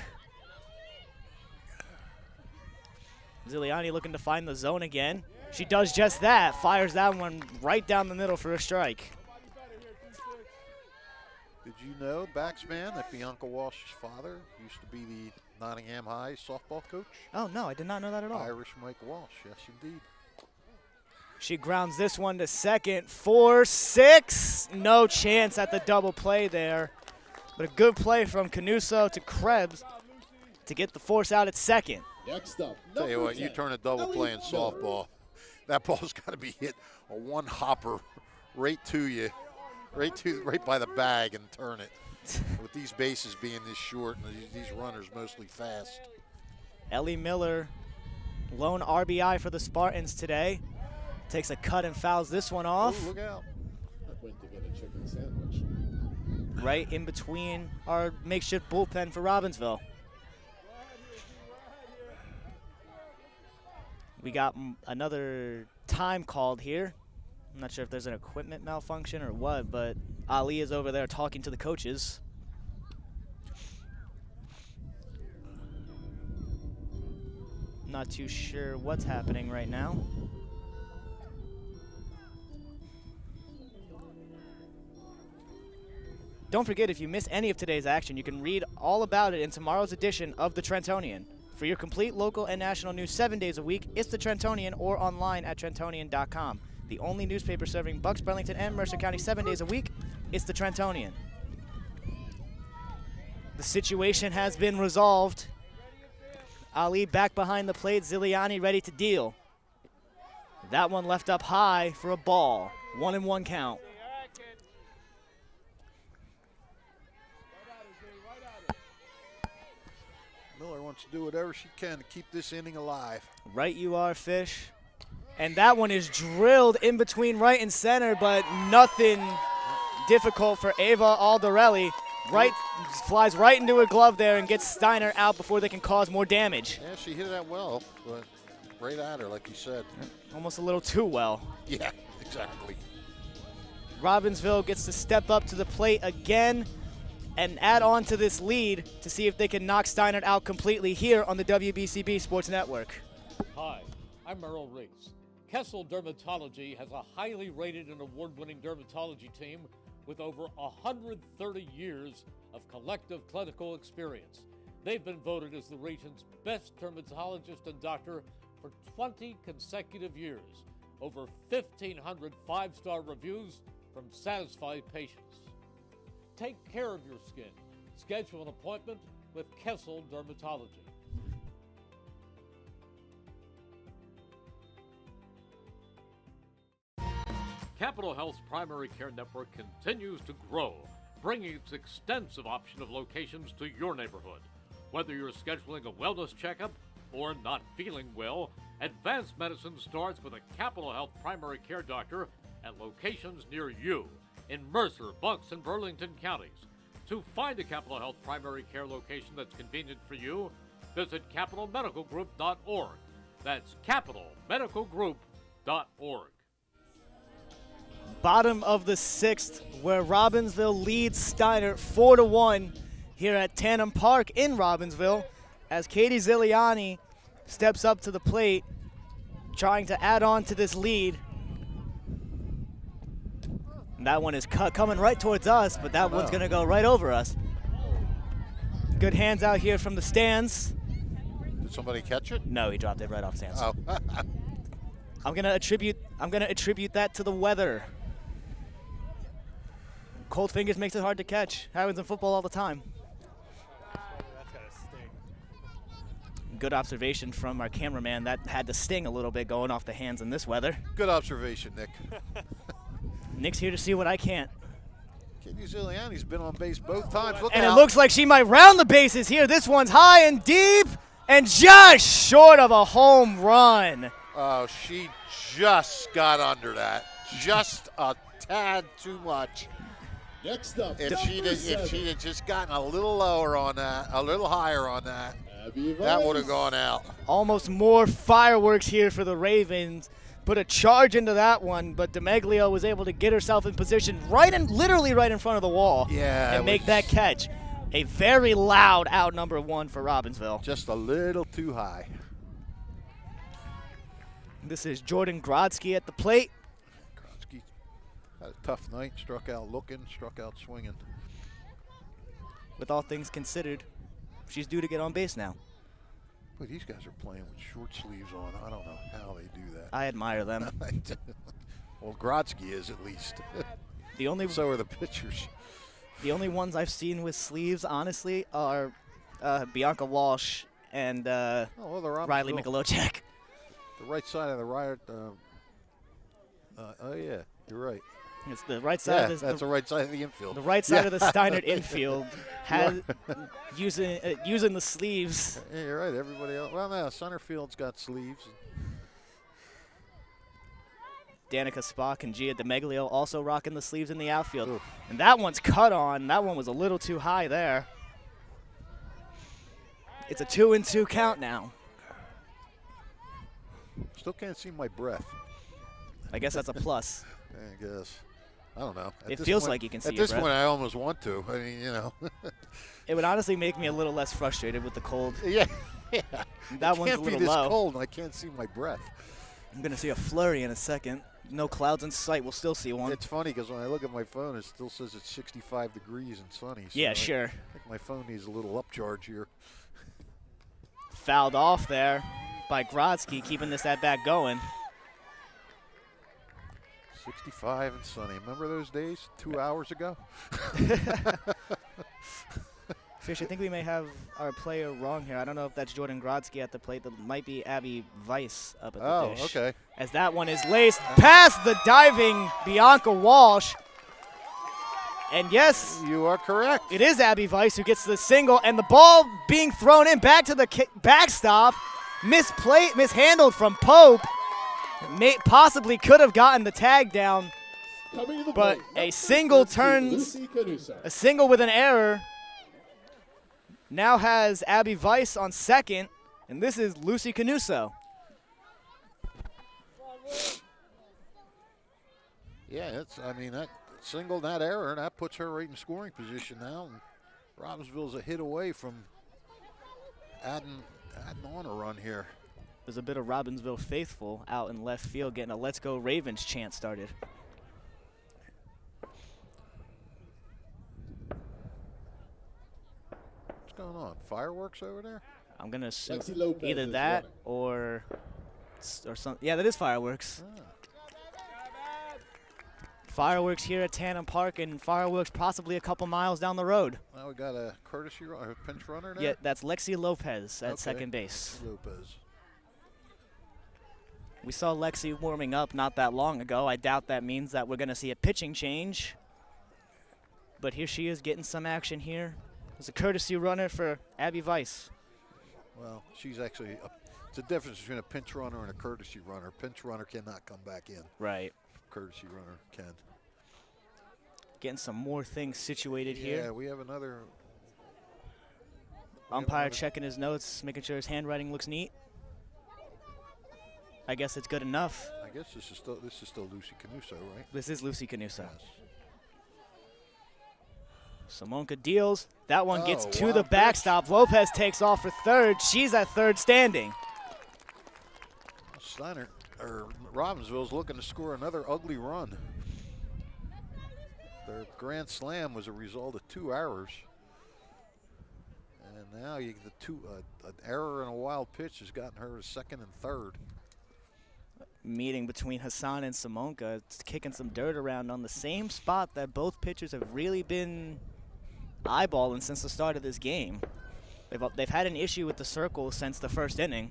Ziliani looking to find the zone again. She does just that. Fires that one right down the middle for a strike. Did you know, Backsman, that Bianca Walsh's father used to be the Nottingham High softball coach? Oh, no, I did not know that at all. Irish Mike Walsh, yes, indeed. She grounds this one to second. 4-6. No chance at the double play there. But a good play from Canuso to Krebs to get the force out at second. Next up, Tell you number what, you 10, turn a double play in Ellie Miller. softball, that ball's got to be hit a one hopper right to you, right by the bag and turn it. With these bases being this short and these runners mostly fast. Ellie Miller, lone RBI for the Spartans today. Takes a cut and fouls this one off. Ooh, look out. I went to get a chicken sandwich. Right in between our makeshift bullpen for Robbinsville. We got another time called here. I'm not sure if there's an equipment malfunction or what, but Ali is over there talking to the coaches. Not too sure what's happening right now. Don't forget, if you miss any of today's action, you can read all about it in tomorrow's edition of the Trentonian. For your complete local and national news 7 days a week, it's the Trentonian or online at Trentonian.com. The only newspaper serving Bucks, Burlington, and Mercer County 7 days a week, it's the Trentonian. The situation has been resolved. Ali back behind the plate, Ziliani ready to deal. That one left up high for a ball. 1-1 count. Miller wants to do whatever she can to keep this inning alive. Right you are, Fish. And that one is drilled in between right and center, but nothing difficult for Ava Aldarelli. Right, flies right into a glove there and gets Steiner out before they can cause more damage. Yeah, she hit that well, but right at her, like you said. Almost a little too well. Yeah, exactly. Robbinsville gets to step up to the plate again and add on to this lead to see if they can knock Steinert out completely here on the WBCB Sports Network. Hi, I'm Merrill Reese. Kessel Dermatology has a highly rated and award-winning dermatology team with over 130 years of collective clinical experience. They've been voted as the region's best dermatologist and doctor for 20 consecutive years. Over 1,500 five-star reviews from satisfied patients. Take care of your skin. Schedule an appointment with Kessel Dermatology. Capital Health's primary care network continues to grow, bringing its extensive option of locations to your neighborhood. Whether you're scheduling a wellness checkup or not feeling well, advanced medicine starts with a Capital Health primary care doctor at locations near you in Mercer, Bucks, and Burlington counties. To find a Capital Health primary care location that's convenient for you, visit capitalmedicalgroup.org. That's capitalmedicalgroup.org. Bottom of the 6th, where Robbinsville leads Steinert 4-1 here at Tandem Park in Robbinsville, as Katie Ziliani steps up to the plate, trying to add on to this lead. And that one is coming right towards us, but that one's going to go right over us. Good hands out here from the stands. Did somebody catch it? No, he dropped it right off stands. Oh. I'm gonna attribute that to the weather. Cold fingers makes it hard to catch. Happens in football all the time. Good observation from our cameraman. That had to sting a little bit going off the hands in this weather. Good observation, Nick. Nick's here to see what I can't. Katie Ziliani's been on base both times. Look And out. it looks like she might round the bases here. This one's high and deep and just short of a home run. Oh, she just got under that. Just a tad too much. Next up, If she'd have just gotten a little lower on that, a little higher on that, that would have gone out. Almost more fireworks here for the Ravens. Put a charge into that one, but DeMeglio was able to get herself in position literally right in front of the wall and make that catch. A very loud out number 1 for Robbinsville. Just a little too high. This is Jordan Grodsky at the plate. Grodsky had a tough night, struck out looking, struck out swinging. With all things considered, she's due to get on base now. Boy, these guys are playing with short sleeves on. I don't know how they do that. I admire them. Well, Grodsky is at least. So are the pitchers. The only ones I've seen with sleeves, honestly, are Bianca Walsh and Riley Mikulacek. The right side of the right. Oh yeah, you're right. It's the right side. Yeah, that's the right side of the infield. The right side of the Steinert infield has using the sleeves. Yeah, you're right. Everybody else. Well, no, center field's got sleeves. Danica Spock and Gia DeMeglio also rocking the sleeves in the outfield. Oof. And that one's cut on. That one was a little too high there. It's a 2-2 count now. Still can't see my breath. I guess that's a plus. I guess. I don't know. It feels like you can see At your this breath. point, I almost want to. I mean, you know. It would honestly make me a little less frustrated with the cold. Yeah. That one's a It can't little be this low. cold, and I can't see my breath. I'm going to see a flurry in a second. No clouds in sight. We'll still see one. It's funny because when I look at my phone, it still says it's 65 degrees and sunny. So Yeah, sure. I think my phone needs a little upcharge here. Fouled off there by Grodsky, keeping this at-bat going. 65 and sunny. Remember those days 2 hours ago? Fish, I think we may have our player wrong here. I don't know if that's Jordan Grodsky at the plate. That might be Abby Weiss up at the dish. Okay. As that one is laced past the diving Bianca Walsh. And yes, You are correct. it is Abby Weiss who gets the single, and the ball being thrown in back to the backstop. Mishandled from Pope. Possibly could have gotten the tag down, but a single turns, a single with an error. Now has Abby Weiss on second, and this is Lucy Canuso. Yeah, that single, that error, that puts her right in scoring position now. And Robbinsville's a hit away from adding on a run here. There's a bit of Robbinsville faithful out in left field getting a Let's Go Ravens chant started. What's going on? Fireworks over there? I'm going to assume Lexi Lopez either is that running. or something. Yeah, that is fireworks. Fireworks here at Tandem Park, and fireworks possibly a couple miles down the road. Well, we got a courtesy runner, a pinch runner there? Yeah, that's Lexi Lopez at second base. Lopez. We saw Lexi warming up not that long ago. I doubt that means that we're going to see a pitching change. But here she is getting some action here. It's a courtesy runner for Abby Weiss. Well, she's actually, it's a difference between a pinch runner and a courtesy runner. Pinch runner cannot come back in. Right. Courtesy runner can. Getting some more things situated here. Yeah, we have another. Umpire checking his notes, making sure his handwriting looks neat. I guess it's good enough. I guess this is still Lucy Canuso, right? This is Lucy Canuso. Yes. Simonka deals. That one gets to the wild pitch. backstop. Lopez takes off for third. She's at third standing. Robbinsville's looking to score another ugly run. Their grand slam was a result of 2 errors. And now you get an error and a wild pitch has gotten her to second and third. Meeting between Hassan and Simonka. It's kicking some dirt around on the same spot that both pitchers have really been eyeballing since the start of this game. They've had an issue with the circle since the first inning.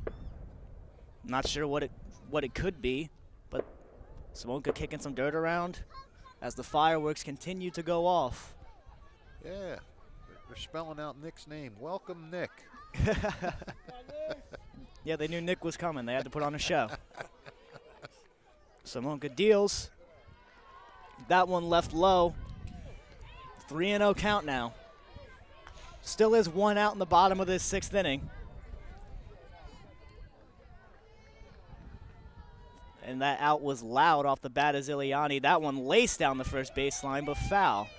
Not sure what it could be, but Simonka kicking some dirt around as the fireworks continue to go off. Yeah, they're spelling out Nick's name. Welcome, Nick. Yeah, they knew Nick was coming. They had to put on a show. Simonka deals. That one left low. 3-0 count now. Still is 1 out in the bottom of this 6th inning. And that out was loud off the bat of Ziliani. That one laced down the first baseline, but foul.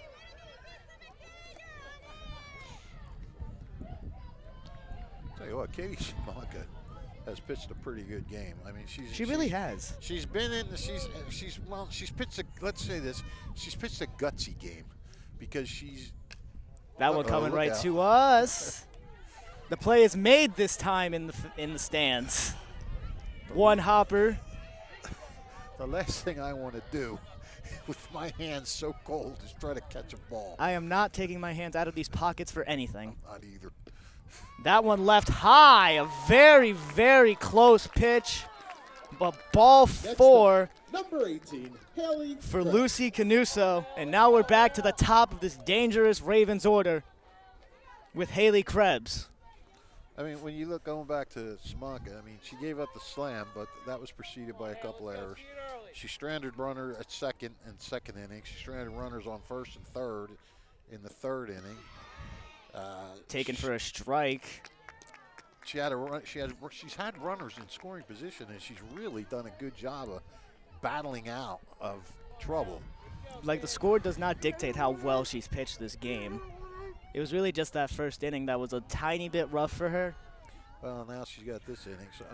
Tell you what, Katie Simonka has pitched a pretty good game. I mean, she really has. She's been in. She's pitched a. Let's say this. She's pitched a gutsy game, because she's. That one coming right to us. The play is made this time in the stands. One hopper. The last thing I want to do with my hands so cold is try to catch a ball. I am not taking my hands out of these pockets for anything. Not either. That one left high. A very, very close pitch. But ball 4 Number 18, Haley for Krebs. Lucy Canuso. And now we're back to the top of this dangerous Ravens order with Haley Krebs. I mean, when you look going back to Simonka, I mean, she gave up the slam, but that was preceded by a couple errors. She stranded runner at second in second inning. She stranded runners on first and third in the third inning. Taken for a strike. She's had runners in scoring position, and she's really done a good job of battling out of trouble. Like, the score does not dictate how well she's pitched this game. It was really just that first inning that was a tiny bit rough for her. Well, now she's got this inning. So,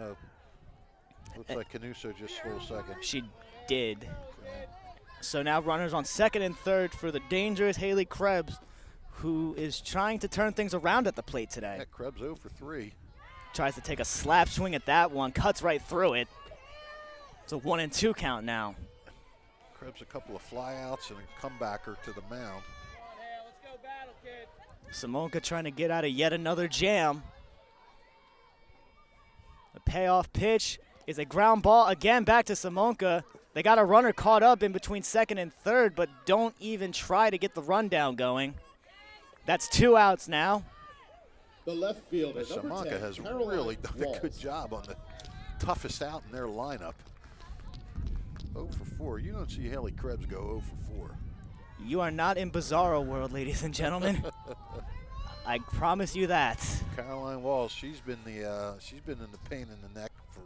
looks like Canuso just stole second. She did. So now runners on second and third for the dangerous Haley Krebs, who is trying to turn things around at the plate today. Yeah, Krebs 0 for 3. Tries to take a slap swing at that one, cuts right through it. It's a 1-2 count now. Krebs a couple of flyouts and a comebacker to the mound. Simonka trying to get out of yet another jam. The payoff pitch is a ground ball again back to Simonka. They got a runner caught up in between second and third, but don't even try to get the rundown going. That's 2 outs now. The left fielder, number Simonka 10, has Caroline really done a good Walls. job on the toughest out in their lineup. 0 for 4. You don't see Haley Krebs go 0 for 4. You are not in Bizarro world, ladies and gentlemen. I promise you that. Caroline Walls, she's been in the pain in the neck for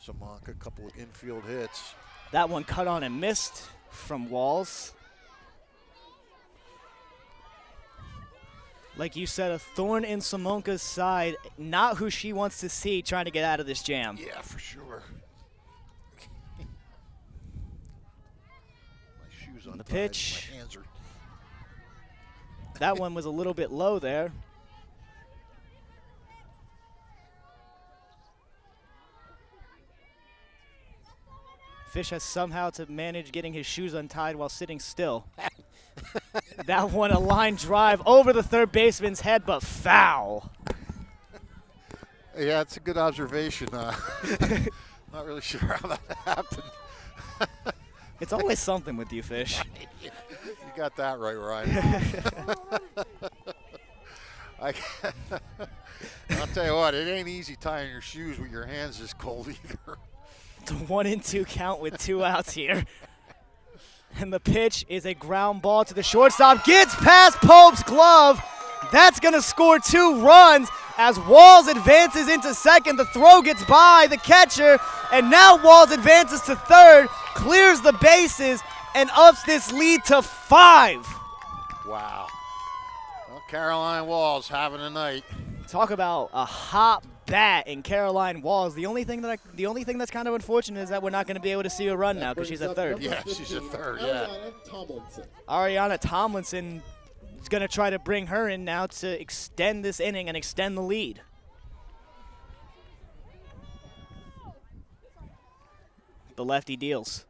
Simonka. A couple of infield hits. That one cut on and missed from Walls. Like you said, a thorn in Simonka's side, not who she wants to see trying to get out of this jam. Yeah, for sure. My shoes on The pitch. My hands are. That one was a little bit low there. Fish has somehow to manage getting his shoes untied while sitting still. That one, a line drive over the third baseman's head, but foul. Yeah, it's a good observation. Not really sure how that happened. It's always something with you, Fish. You got that right, Ryan. I'll tell you what, it ain't easy tying your shoes with your hands this cold either. It's a 1-2 count with 2 outs here. And the pitch is a ground ball to the shortstop. Gets past Pope's glove. That's going to score 2 runs as Walls advances into second. The throw gets by the catcher, and now Walls advances to third, clears the bases, and ups this lead to 5. Wow. Well, Caroline Walls having a night. Talk about a hot bat in Caroline Walls. The only thing that's kind of unfortunate is that we're not going to be able to see her run now because she's at third. Yeah, she's at third, yeah. Ariana Tomlinson is going to try to bring her in now to extend this inning and extend the lead. The lefty deals.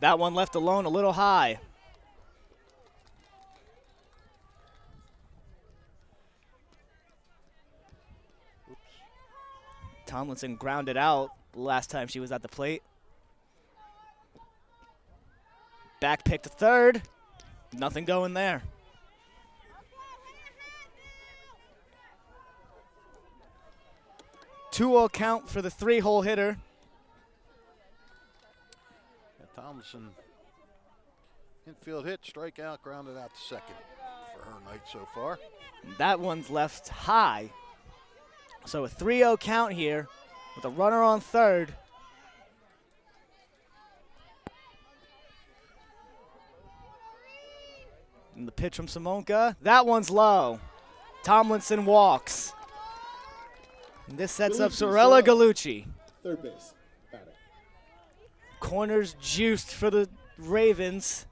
That one left alone a little high. Tomlinson grounded out last time she was at the plate. Back pick to third. Nothing going there. Two-0 count for the 3-hole hitter. Yeah, Tomlinson, infield hit, strikeout, grounded out to second for her night so far. That one's left high. So a 3-0 count here with a runner on third. And the pitch from Simonka. That one's low. Tomlinson walks. And this sets up Sorella Gallucci. Third base. Batter. Corners juiced for the Ravens.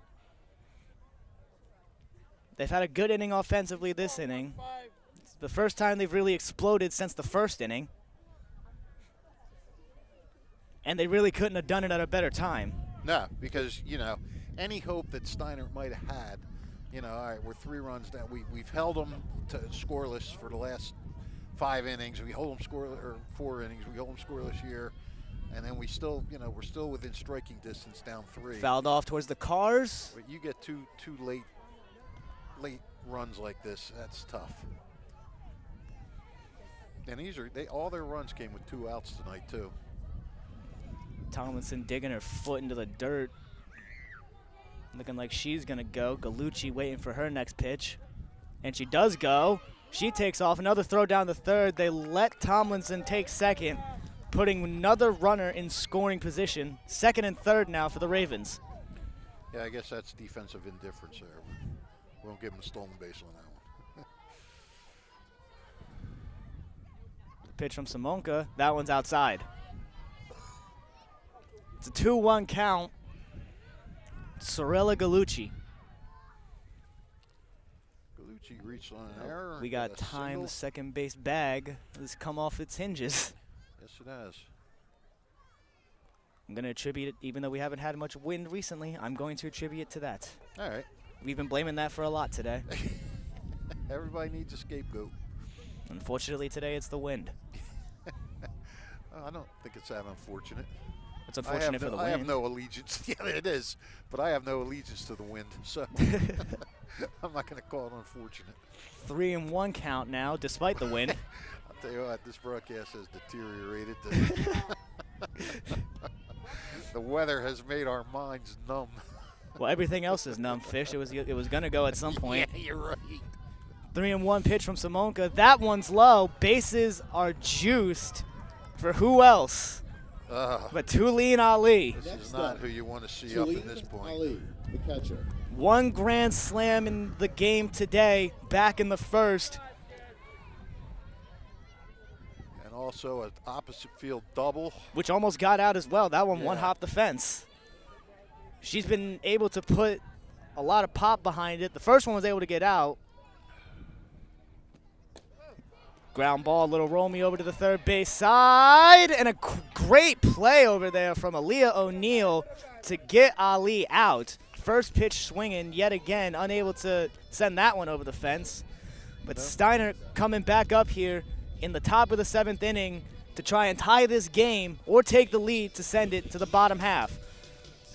They've had a good inning offensively this inning. It's the first time they've really exploded since the first inning. And they really couldn't have done it at a better time. No, because, you know, any hope that Steinert might have had, you know, all right, we're 3 runs down. We've held them to scoreless for the last 5 innings. We hold them scoreless, or 4 innings. We hold them scoreless here. And then we still, you know, we're still within striking distance, down 3. Fouled off towards the cars. But you get two late runs like this, that's tough. And all their runs came with 2 outs tonight too. Tomlinson digging her foot into the dirt. Looking like she's gonna go. Gallucci waiting for her next pitch. And she does go. She takes off. Another throw down the third. They let Tomlinson take second, putting another runner in scoring position. Second and third now for the Ravens. Yeah, I guess that's defensive indifference there. We won't give them a stolen base on that one. Pitch from Simonka. That one's outside. It's a 2-1 count. Sorella Gallucci. Gallucci reached on an error. We got time. Single. The second base bag has come off its hinges. Yes, it has. I'm going to attribute it, even though we haven't had much wind recently, I'm going to attribute it to that. All right. We've been blaming that for a lot today. Everybody needs a scapegoat. Unfortunately, today it's the wind. I don't think it's that unfortunate. It's unfortunate for the wind. I have no allegiance. Yeah, it is. But I have no allegiance to the wind, so I'm not going to call it unfortunate. 3-1 count now, despite the wind. I'll tell you what, this broadcast has deteriorated. The weather has made our minds numb. Well, everything else is numb, Fish. It was going to go at some point. Yeah, you're right. 3-1 pitch from Simonka. That one's low. Bases are juiced for who else but Tulane Ali. This is not who you want to see up in this point. Ali, the catcher. 1 grand slam in the game today, back in the first. And also an opposite field double. Which almost got out as well. That one Yeah. one-hopped the fence. She's been able to put a lot of pop behind it. The first one was able to get out. Ground ball, little Romy over to the third base side, and a great play over there from Aaliyah O'Neal to get Ali out. First pitch swinging, yet again, unable to send that one over the fence. But Steinert coming back up here in the top of the 7th inning to try and tie this game or take the lead to send it to the bottom half.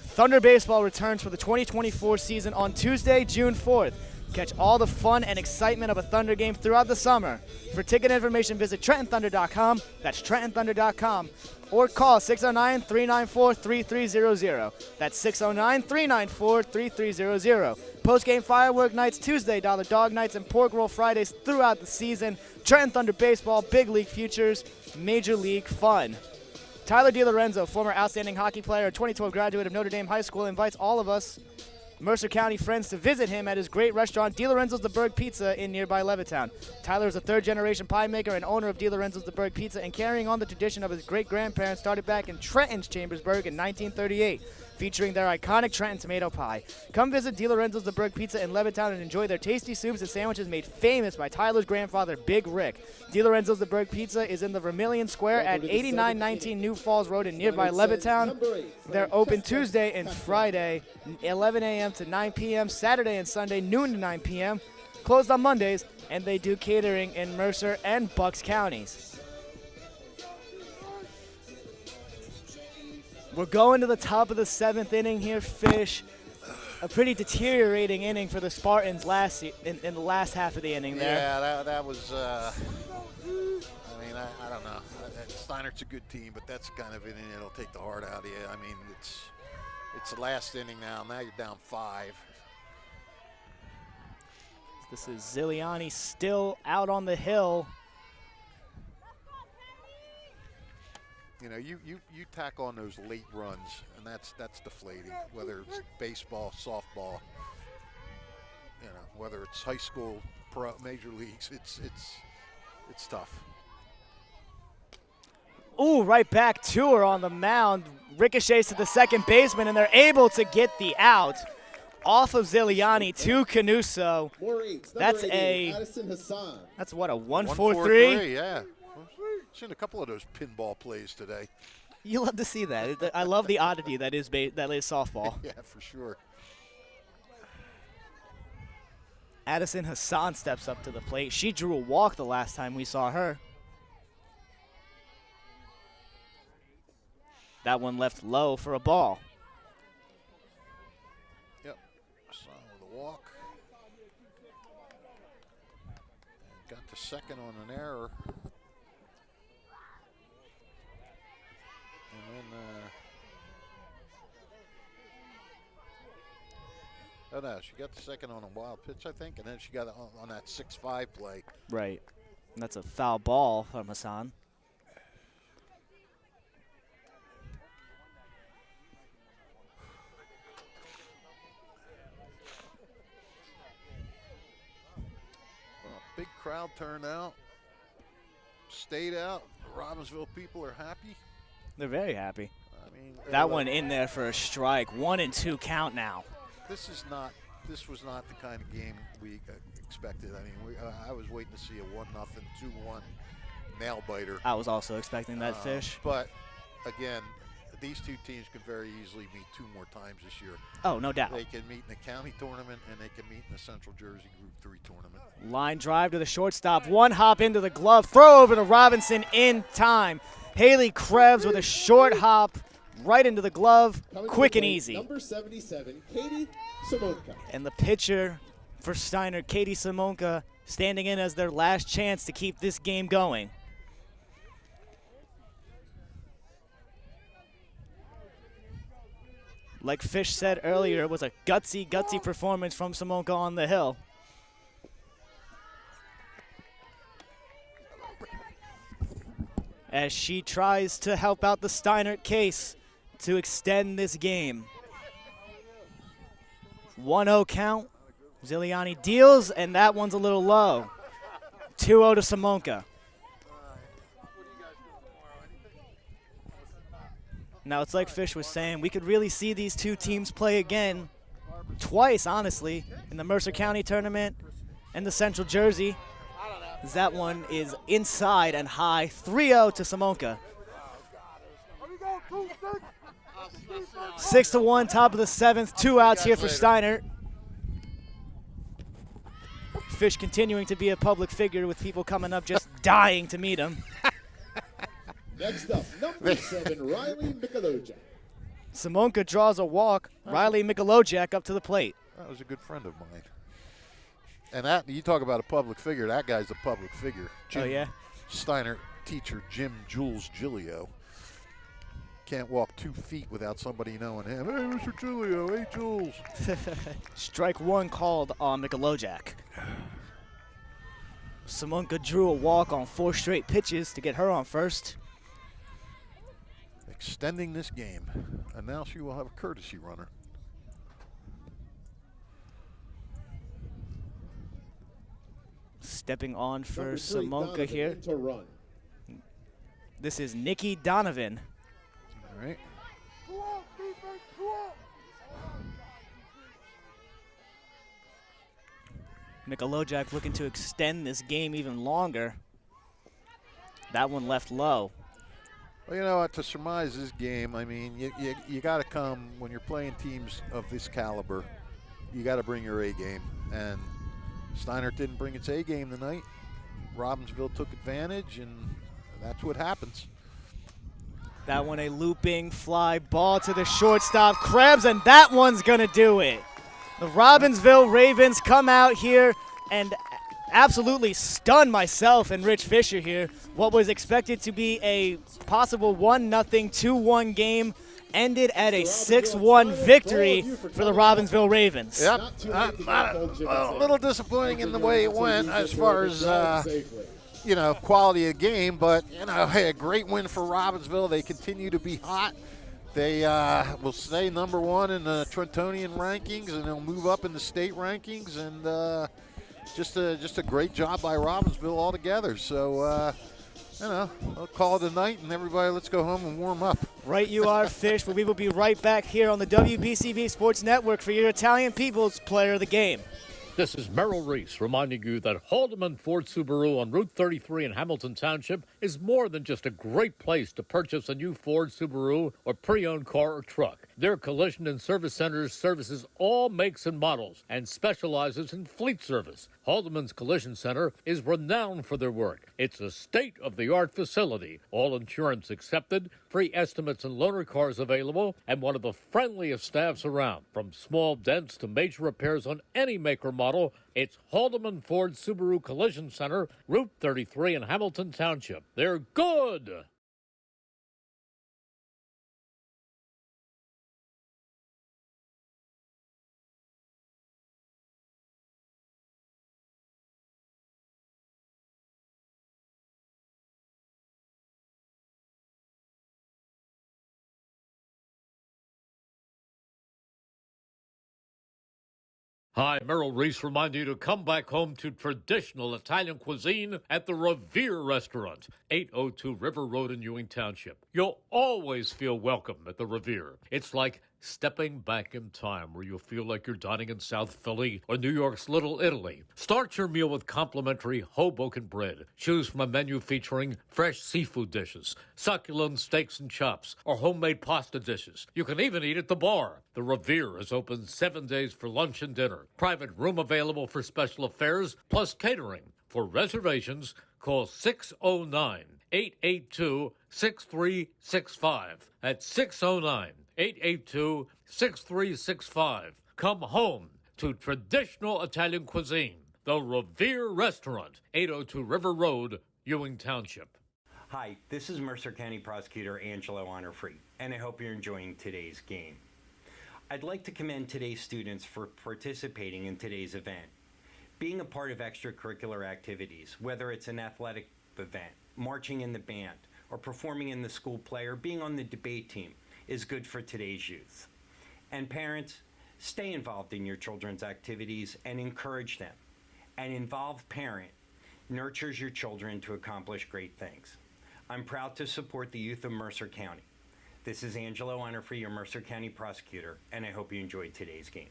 Thunder Baseball returns for the 2024 season on Tuesday, June 4th. Catch all the fun and excitement of a Thunder game throughout the summer. For ticket information, visit TrentonThunder.com. That's TrentonThunder.com. Or call 609-394-3300. That's 609-394-3300. Post-game firework nights Tuesday, Dollar Dog Nights, and Pork Roll Fridays throughout the season. Trenton Thunder Baseball, Big League Futures, Major League Fun. Tyler DiLorenzo, former outstanding hockey player and 2012 graduate of Notre Dame High School, invites all of us Mercer County friends to visit him at his great restaurant, DiLorenzo's The Berg Pizza in nearby Levittown. Tyler is a third-generation pie maker and owner of DiLorenzo's The Berg Pizza, and carrying on the tradition of his great-grandparents, started back in Trenton's Chambersburg in 1938, featuring their iconic Trenton tomato pie. Come visit DiLorenzo's The Berg Pizza in Levittown and enjoy their tasty soups and sandwiches made famous by Tyler's grandfather, Big Rick. DiLorenzo's The Berg Pizza is in the Vermilion Square at 8919 New Falls Road in nearby Levittown. They're open Tuesday and Friday, 11 a.m. to 9 p.m., Saturday and Sunday, noon to 9 p.m., closed on Mondays, and they do catering in Mercer and Bucks counties. We're going to the top of the 7th inning here, Fish. A pretty deteriorating inning for the Spartans in the last half of the inning there. Yeah, that was, I don't know. Steinert's a good team, but that's kind of an inning that'll take the heart out of you. I mean, it's the last inning now. Now you're down 5. This is Ziliani still out on the hill. You know, you tack on those late runs, and that's deflating. Whether it's baseball, softball, you know, whether it's high school, pro, major leagues, it's tough. Ooh, right back to her on the mound. Ricochets to the second baseman, and they're able to get the out off of Ziliani to Canuso. That's what, a 1-4-3? Yeah. Seen a couple of those pinball plays today. You love to see that. I love the oddity that is softball. Yeah, for sure. Addison Hassan steps up to the plate. She drew a walk the last time we saw her. That one left low for a ball. Yep, Hassan with a walk. And got to second on an error. Oh no, she got the second on a wild pitch, I think, and then she got it on that 6-5 play. Right. And that's a foul ball from Hassan. Well, big crowd turnout. Stayed out. The Robbinsville people are happy. They're very happy. I mean, that one in there for a strike. 1-2 count now. This was not the kind of game we expected. I mean, I was waiting to see a 1-0, 2-1 nail biter. I was also expecting that, Fish. But again, these two teams can very easily meet 2 more times this year. Oh, no doubt. They can meet in the county tournament, and they can meet in the Central Jersey Group 3 tournament. Line drive to the shortstop. One hop into the glove. Throw over to Robinson in time. Haley Krebs with a short hop right into the glove. Quick and easy. Number 77, Katie Simonka. And the pitcher for Steinert, Katie Simonka, standing in as their last chance to keep this game going. Like Fish said earlier, it was a gutsy performance from Simonka on the hill. As she tries to help out the Steinert case to extend this game. 1-0 count. Ziliani deals, and that one's a little low. 2-0 to Simonka. Now, it's like Fish was saying, we could really see these two teams play again twice, honestly, in the Mercer County tournament and the Central Jersey. as that one is inside and high. 3-0 to Simonka. 6-1, top of the 7th. 2 outs here for Steinert. Fish continuing to be a public figure with people coming up just dying to meet him. Next up, number 7, Riley Mikolojak. Simonka draws a walk. Riley Mikolojak up to the plate. That was a good friend of mine. And that, you talk about a public figure, that guy's a public figure. Oh, yeah? Steinert teacher Jim Jules Gilio. Can't walk 2 feet without somebody knowing him. Hey, Mr. Gilio, hey, Jules. Strike 1 called on Mikolojak. Simonka drew a walk on 4 straight pitches to get her on first. Extending this game. And now she will have a courtesy runner. Stepping on for Number 3, Simonka Donovan here. to run. This is Nikki Donovan. All right. Mikolojak looking to extend this game even longer. That one left low. Well, you know, to surmise this game, I mean, you got to come, when you're playing teams of this caliber, you got to bring your A game. And Steinert didn't bring its A game tonight. Robbinsville took advantage, and that's what happens. That one a looping fly ball to the shortstop. Krebs, and that one's going to do it. The Robbinsville Ravens come out here and absolutely stun myself and Rich Fisher here. What was expected to be a possible 1-0, 2-1 game ended at a 6-1 victory for the Robbinsville Ravens. Yep. A little disappointing in the way it went as far as, you know, quality of game, but, you know, hey, a great win for Robbinsville. They continue to be hot. They will stay number 1 in the Trentonian rankings, and they'll move up in the state rankings, and just a great job by Robbinsville altogether. So, you know, I'll call it a night, and everybody, let's go home and warm up. Right you are, Fish, but we will be right back here on the WBCB Sports Network for your Italian People's Player of the Game. This is Merrill Reese reminding you that Haldeman Ford Subaru on Route 33 in Hamilton Township is more than just a great place to purchase a new Ford Subaru or pre-owned car or truck. Their collision and service centers services all makes and models and specializes in fleet service. Haldeman's Collision Center is renowned for their work. It's a state-of-the-art facility, all insurance accepted, free estimates and loaner cars available, and one of the friendliest staffs around. From small dents to major repairs on any make or model, it's Haldeman Ford Subaru Collision Center, Route 33 in Hamilton Township. They're good! Hi, Merrill Reese reminding you to come back home to traditional Italian cuisine at the Revere Restaurant, 802 River Road in Ewing Township. You'll always feel welcome at the Revere. It's like stepping back in time where you'll feel like you're dining in South Philly or New York's Little Italy. Start your meal with complimentary Hoboken bread. Choose from a menu featuring fresh seafood dishes, succulent steaks and chops, or homemade pasta dishes. You can even eat at the bar. The Revere is open 7 days for lunch and dinner. Private room available for special affairs, plus catering. For reservations, call 609-882-6365. That's 609-882-6365. Come home to traditional Italian cuisine. The Revere Restaurant, 802 River Road, Ewing Township. Hi, this is Mercer County Prosecutor Angelo Honorfree, and I hope you're enjoying today's game. I'd like to commend today's students for participating in today's event. Being a part of extracurricular activities, whether it's an athletic event, marching in the band, or performing in the school play, or being on the debate team, is good for today's youth. And parents, stay involved in your children's activities and encourage them. An involved parent nurtures your children to accomplish great things. I'm proud to support the youth of Mercer County. This is Angelo Honorfree, your Mercer County Prosecutor, and I hope you enjoyed today's game.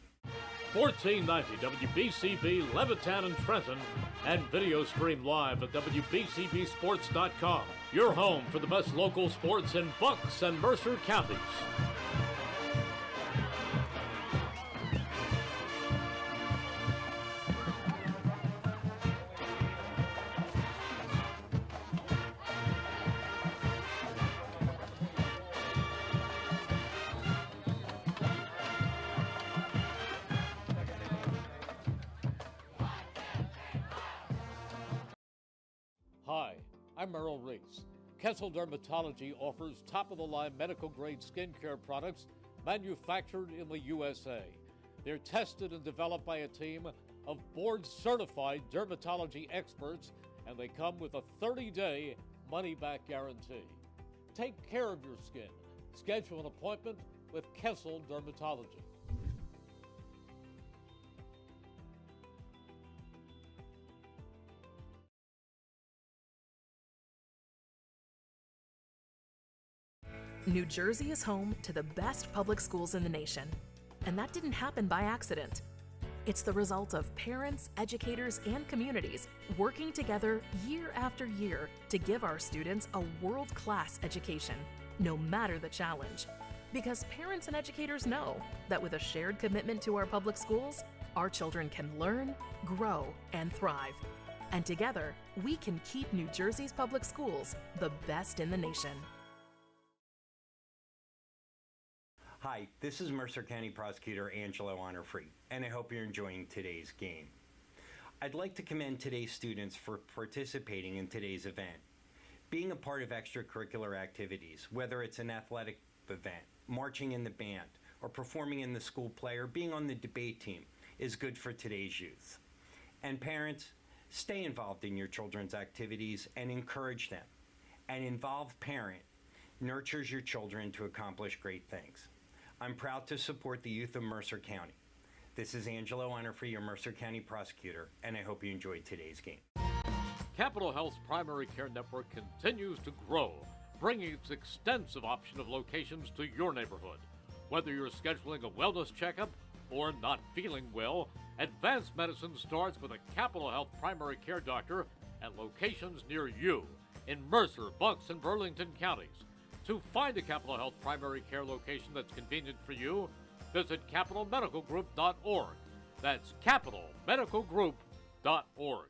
1490 WBCB Levitan and Trenton, and video stream live at WBCBsports.com. Your home for the best local sports in Bucks and Mercer counties. Hi, I'm Merrill Reese. Kessel Dermatology offers top-of-the-line medical-grade skincare products manufactured in the USA. They're tested and developed by a team of board-certified dermatology experts, and they come with a 30-day money-back guarantee. Take care of your skin. Schedule an appointment with Kessel Dermatology. New Jersey is home to the best public schools in the nation. And that didn't happen by accident. It's the result of parents, educators, and communities working together year after year to give our students a world-class education, no matter the challenge. Because parents and educators know that with a shared commitment to our public schools, our children can learn, grow, and thrive. And together, we can keep New Jersey's public schools the best in the nation. Hi, this is Mercer County Prosecutor Angelo Honorfree, and I hope you're enjoying today's game. I'd like to commend today's students for participating in today's event. Being a part of extracurricular activities, whether it's an athletic event, marching in the band, or performing in the school play, or being on the debate team, is good for today's youth. And parents, stay involved in your children's activities and encourage them. An involved parent nurtures your children to accomplish great things. I'm proud to support the youth of Mercer County. This is Angelo Honorfree, your Mercer County Prosecutor, and I hope you enjoyed today's game. Capital Health's primary care network continues to grow, bringing its extensive option of locations to your neighborhood. Whether you're scheduling a wellness checkup or not feeling well, advanced medicine starts with a Capital Health primary care doctor at locations near you in Mercer, Bucks, and Burlington counties. To find a Capital Health primary care location that's convenient for you, visit capitalmedicalgroup.org. That's capitalmedicalgroup.org.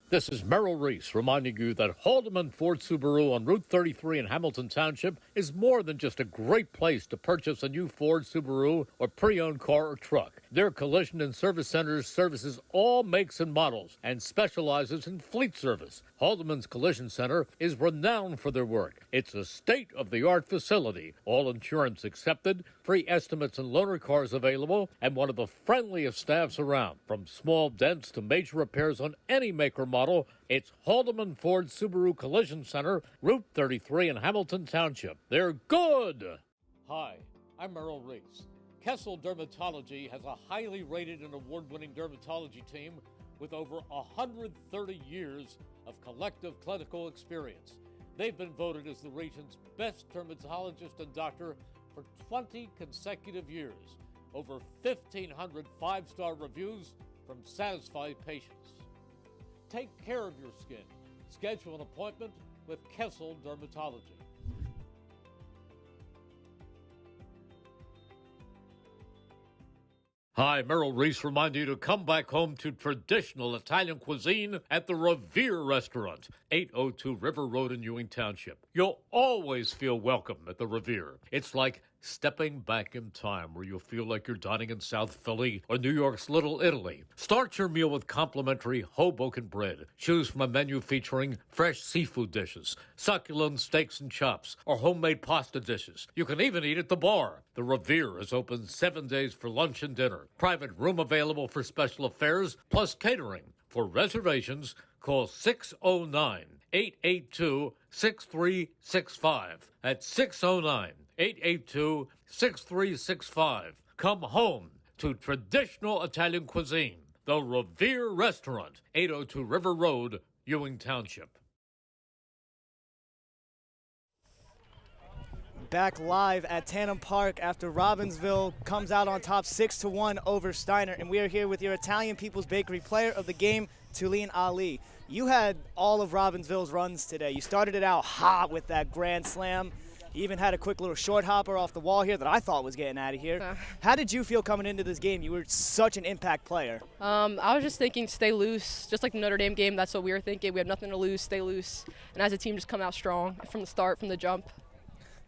This is Merrill Reese reminding you that Haldeman Ford Subaru on Route 33 in Hamilton Township is more than just a great place to purchase a new Ford, Subaru, or pre-owned car or truck. Their collision and service centers services all makes and models and specializes in fleet service. Haldeman's Collision Center is renowned for their work. It's a state-of-the-art facility, all insurance accepted, free estimates and loaner cars available, and one of the friendliest staffs around. From small dents to major repairs on any make or model, it's Haldeman Ford Subaru Collision Center, Route 33 in Hamilton Township. They're good! Hi, I'm Merrill Reese. Kessel Dermatology has a highly rated and award-winning dermatology team with over 130 years of collective clinical experience. They've been voted as the region's best dermatologist and doctor for 20 consecutive years. Over 1,500 five-star reviews from satisfied patients. Take care of your skin. Schedule an appointment with Kessel Dermatology. Hi, Merrill Reese reminding you to come back home to traditional Italian cuisine at the Revere Restaurant, 802 River Road in Ewing Township. You'll always feel welcome at the Revere. It's like stepping back in time where you'll feel like you're dining in South Philly or New York's Little Italy. Start your meal with complimentary Hoboken bread. Choose from a menu featuring fresh seafood dishes, succulent steaks and chops, or homemade pasta dishes. You can even eat at the bar. The Revere is open 7 days for lunch and dinner. Private room available for special affairs, plus catering. For reservations, call 609-882-6365. That's 609-882-6365. Come home to traditional Italian cuisine. The Revere Restaurant, 802 River Road, Ewing Township. back live at Tandem Park after Robbinsville comes out on top 6-1 over Steinert. And we are here with your Italian People's Bakery player of the game, Tulin Ali. You had all of Robbinsville's runs today. You started it out hot with that grand slam. You even had a quick little short hopper off the wall here that I thought was getting out of here. How did you feel coming into this game? You were such an impact player. I was just thinking stay loose, just like the Notre Dame game. That's what we were thinking. We have nothing to lose, stay loose. And as a team, just come out strong from the start, from the jump.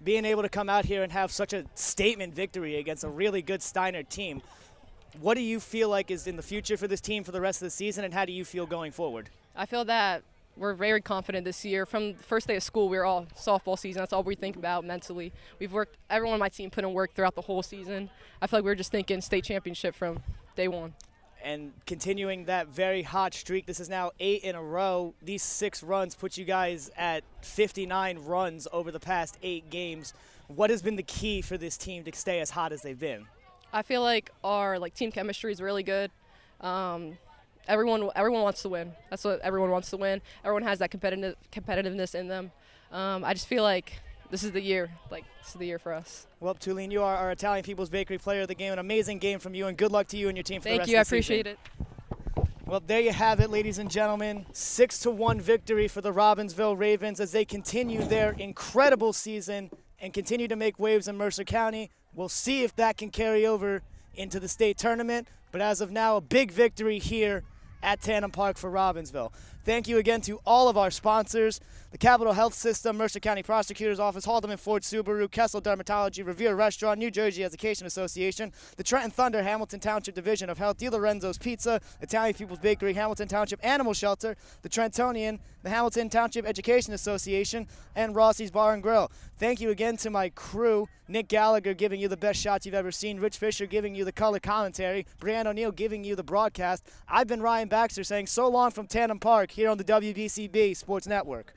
Being able to come out here and have such a statement victory against a really good Steinert team, what do you feel like is in the future for this team for the rest of the season, and how do you feel going forward? I feel that we're very confident this year. From the first day of school, we were all softball season. That's all we think about mentally. We've worked, everyone on my team put in work throughout the whole season. I feel like we were just thinking state championship from day one. And continuing that very hot streak, this is now 8 in a row. These 6 runs put you guys at 59 runs over the past 8 games. What has been the key for this team to stay as hot as they've been? I feel like our team chemistry is really good. Everyone wants to win. That's what everyone wants to win. Everyone has that competitiveness in them. I just feel like this is the year. This is the year for us. Well, Tulin, you are our Italian People's Bakery player of the game. An amazing game from you, and good luck to you and your team for the rest of the season. Thank you. I appreciate it. Well, there you have it, ladies and gentlemen. 6-1 victory for the Robbinsville Ravens as they continue their incredible season and continue to make waves in Mercer County. We'll see if that can carry over into the state tournament. But as of now, a big victory here at Tandem Park for Robbinsville. Thank you again to all of our sponsors: the Capital Health System, Mercer County Prosecutor's Office, Haldeman Ford Subaru, Kessel Dermatology, Revere Restaurant, New Jersey Education Association, the Trenton Thunder, Hamilton Township Division of Health, Di Lorenzo's Pizza, Italian People's Bakery, Hamilton Township Animal Shelter, the Trentonian, the Hamilton Township Education Association, and Rossi's Bar and Grill. Thank you again to my crew: Nick Gallagher giving you the best shots you've ever seen, Rich Fisher giving you the color commentary, Brianne O'Neill giving you the broadcast. I've been Ryan Baxter saying so long from Tandem Park here on the WBCB Sports Network.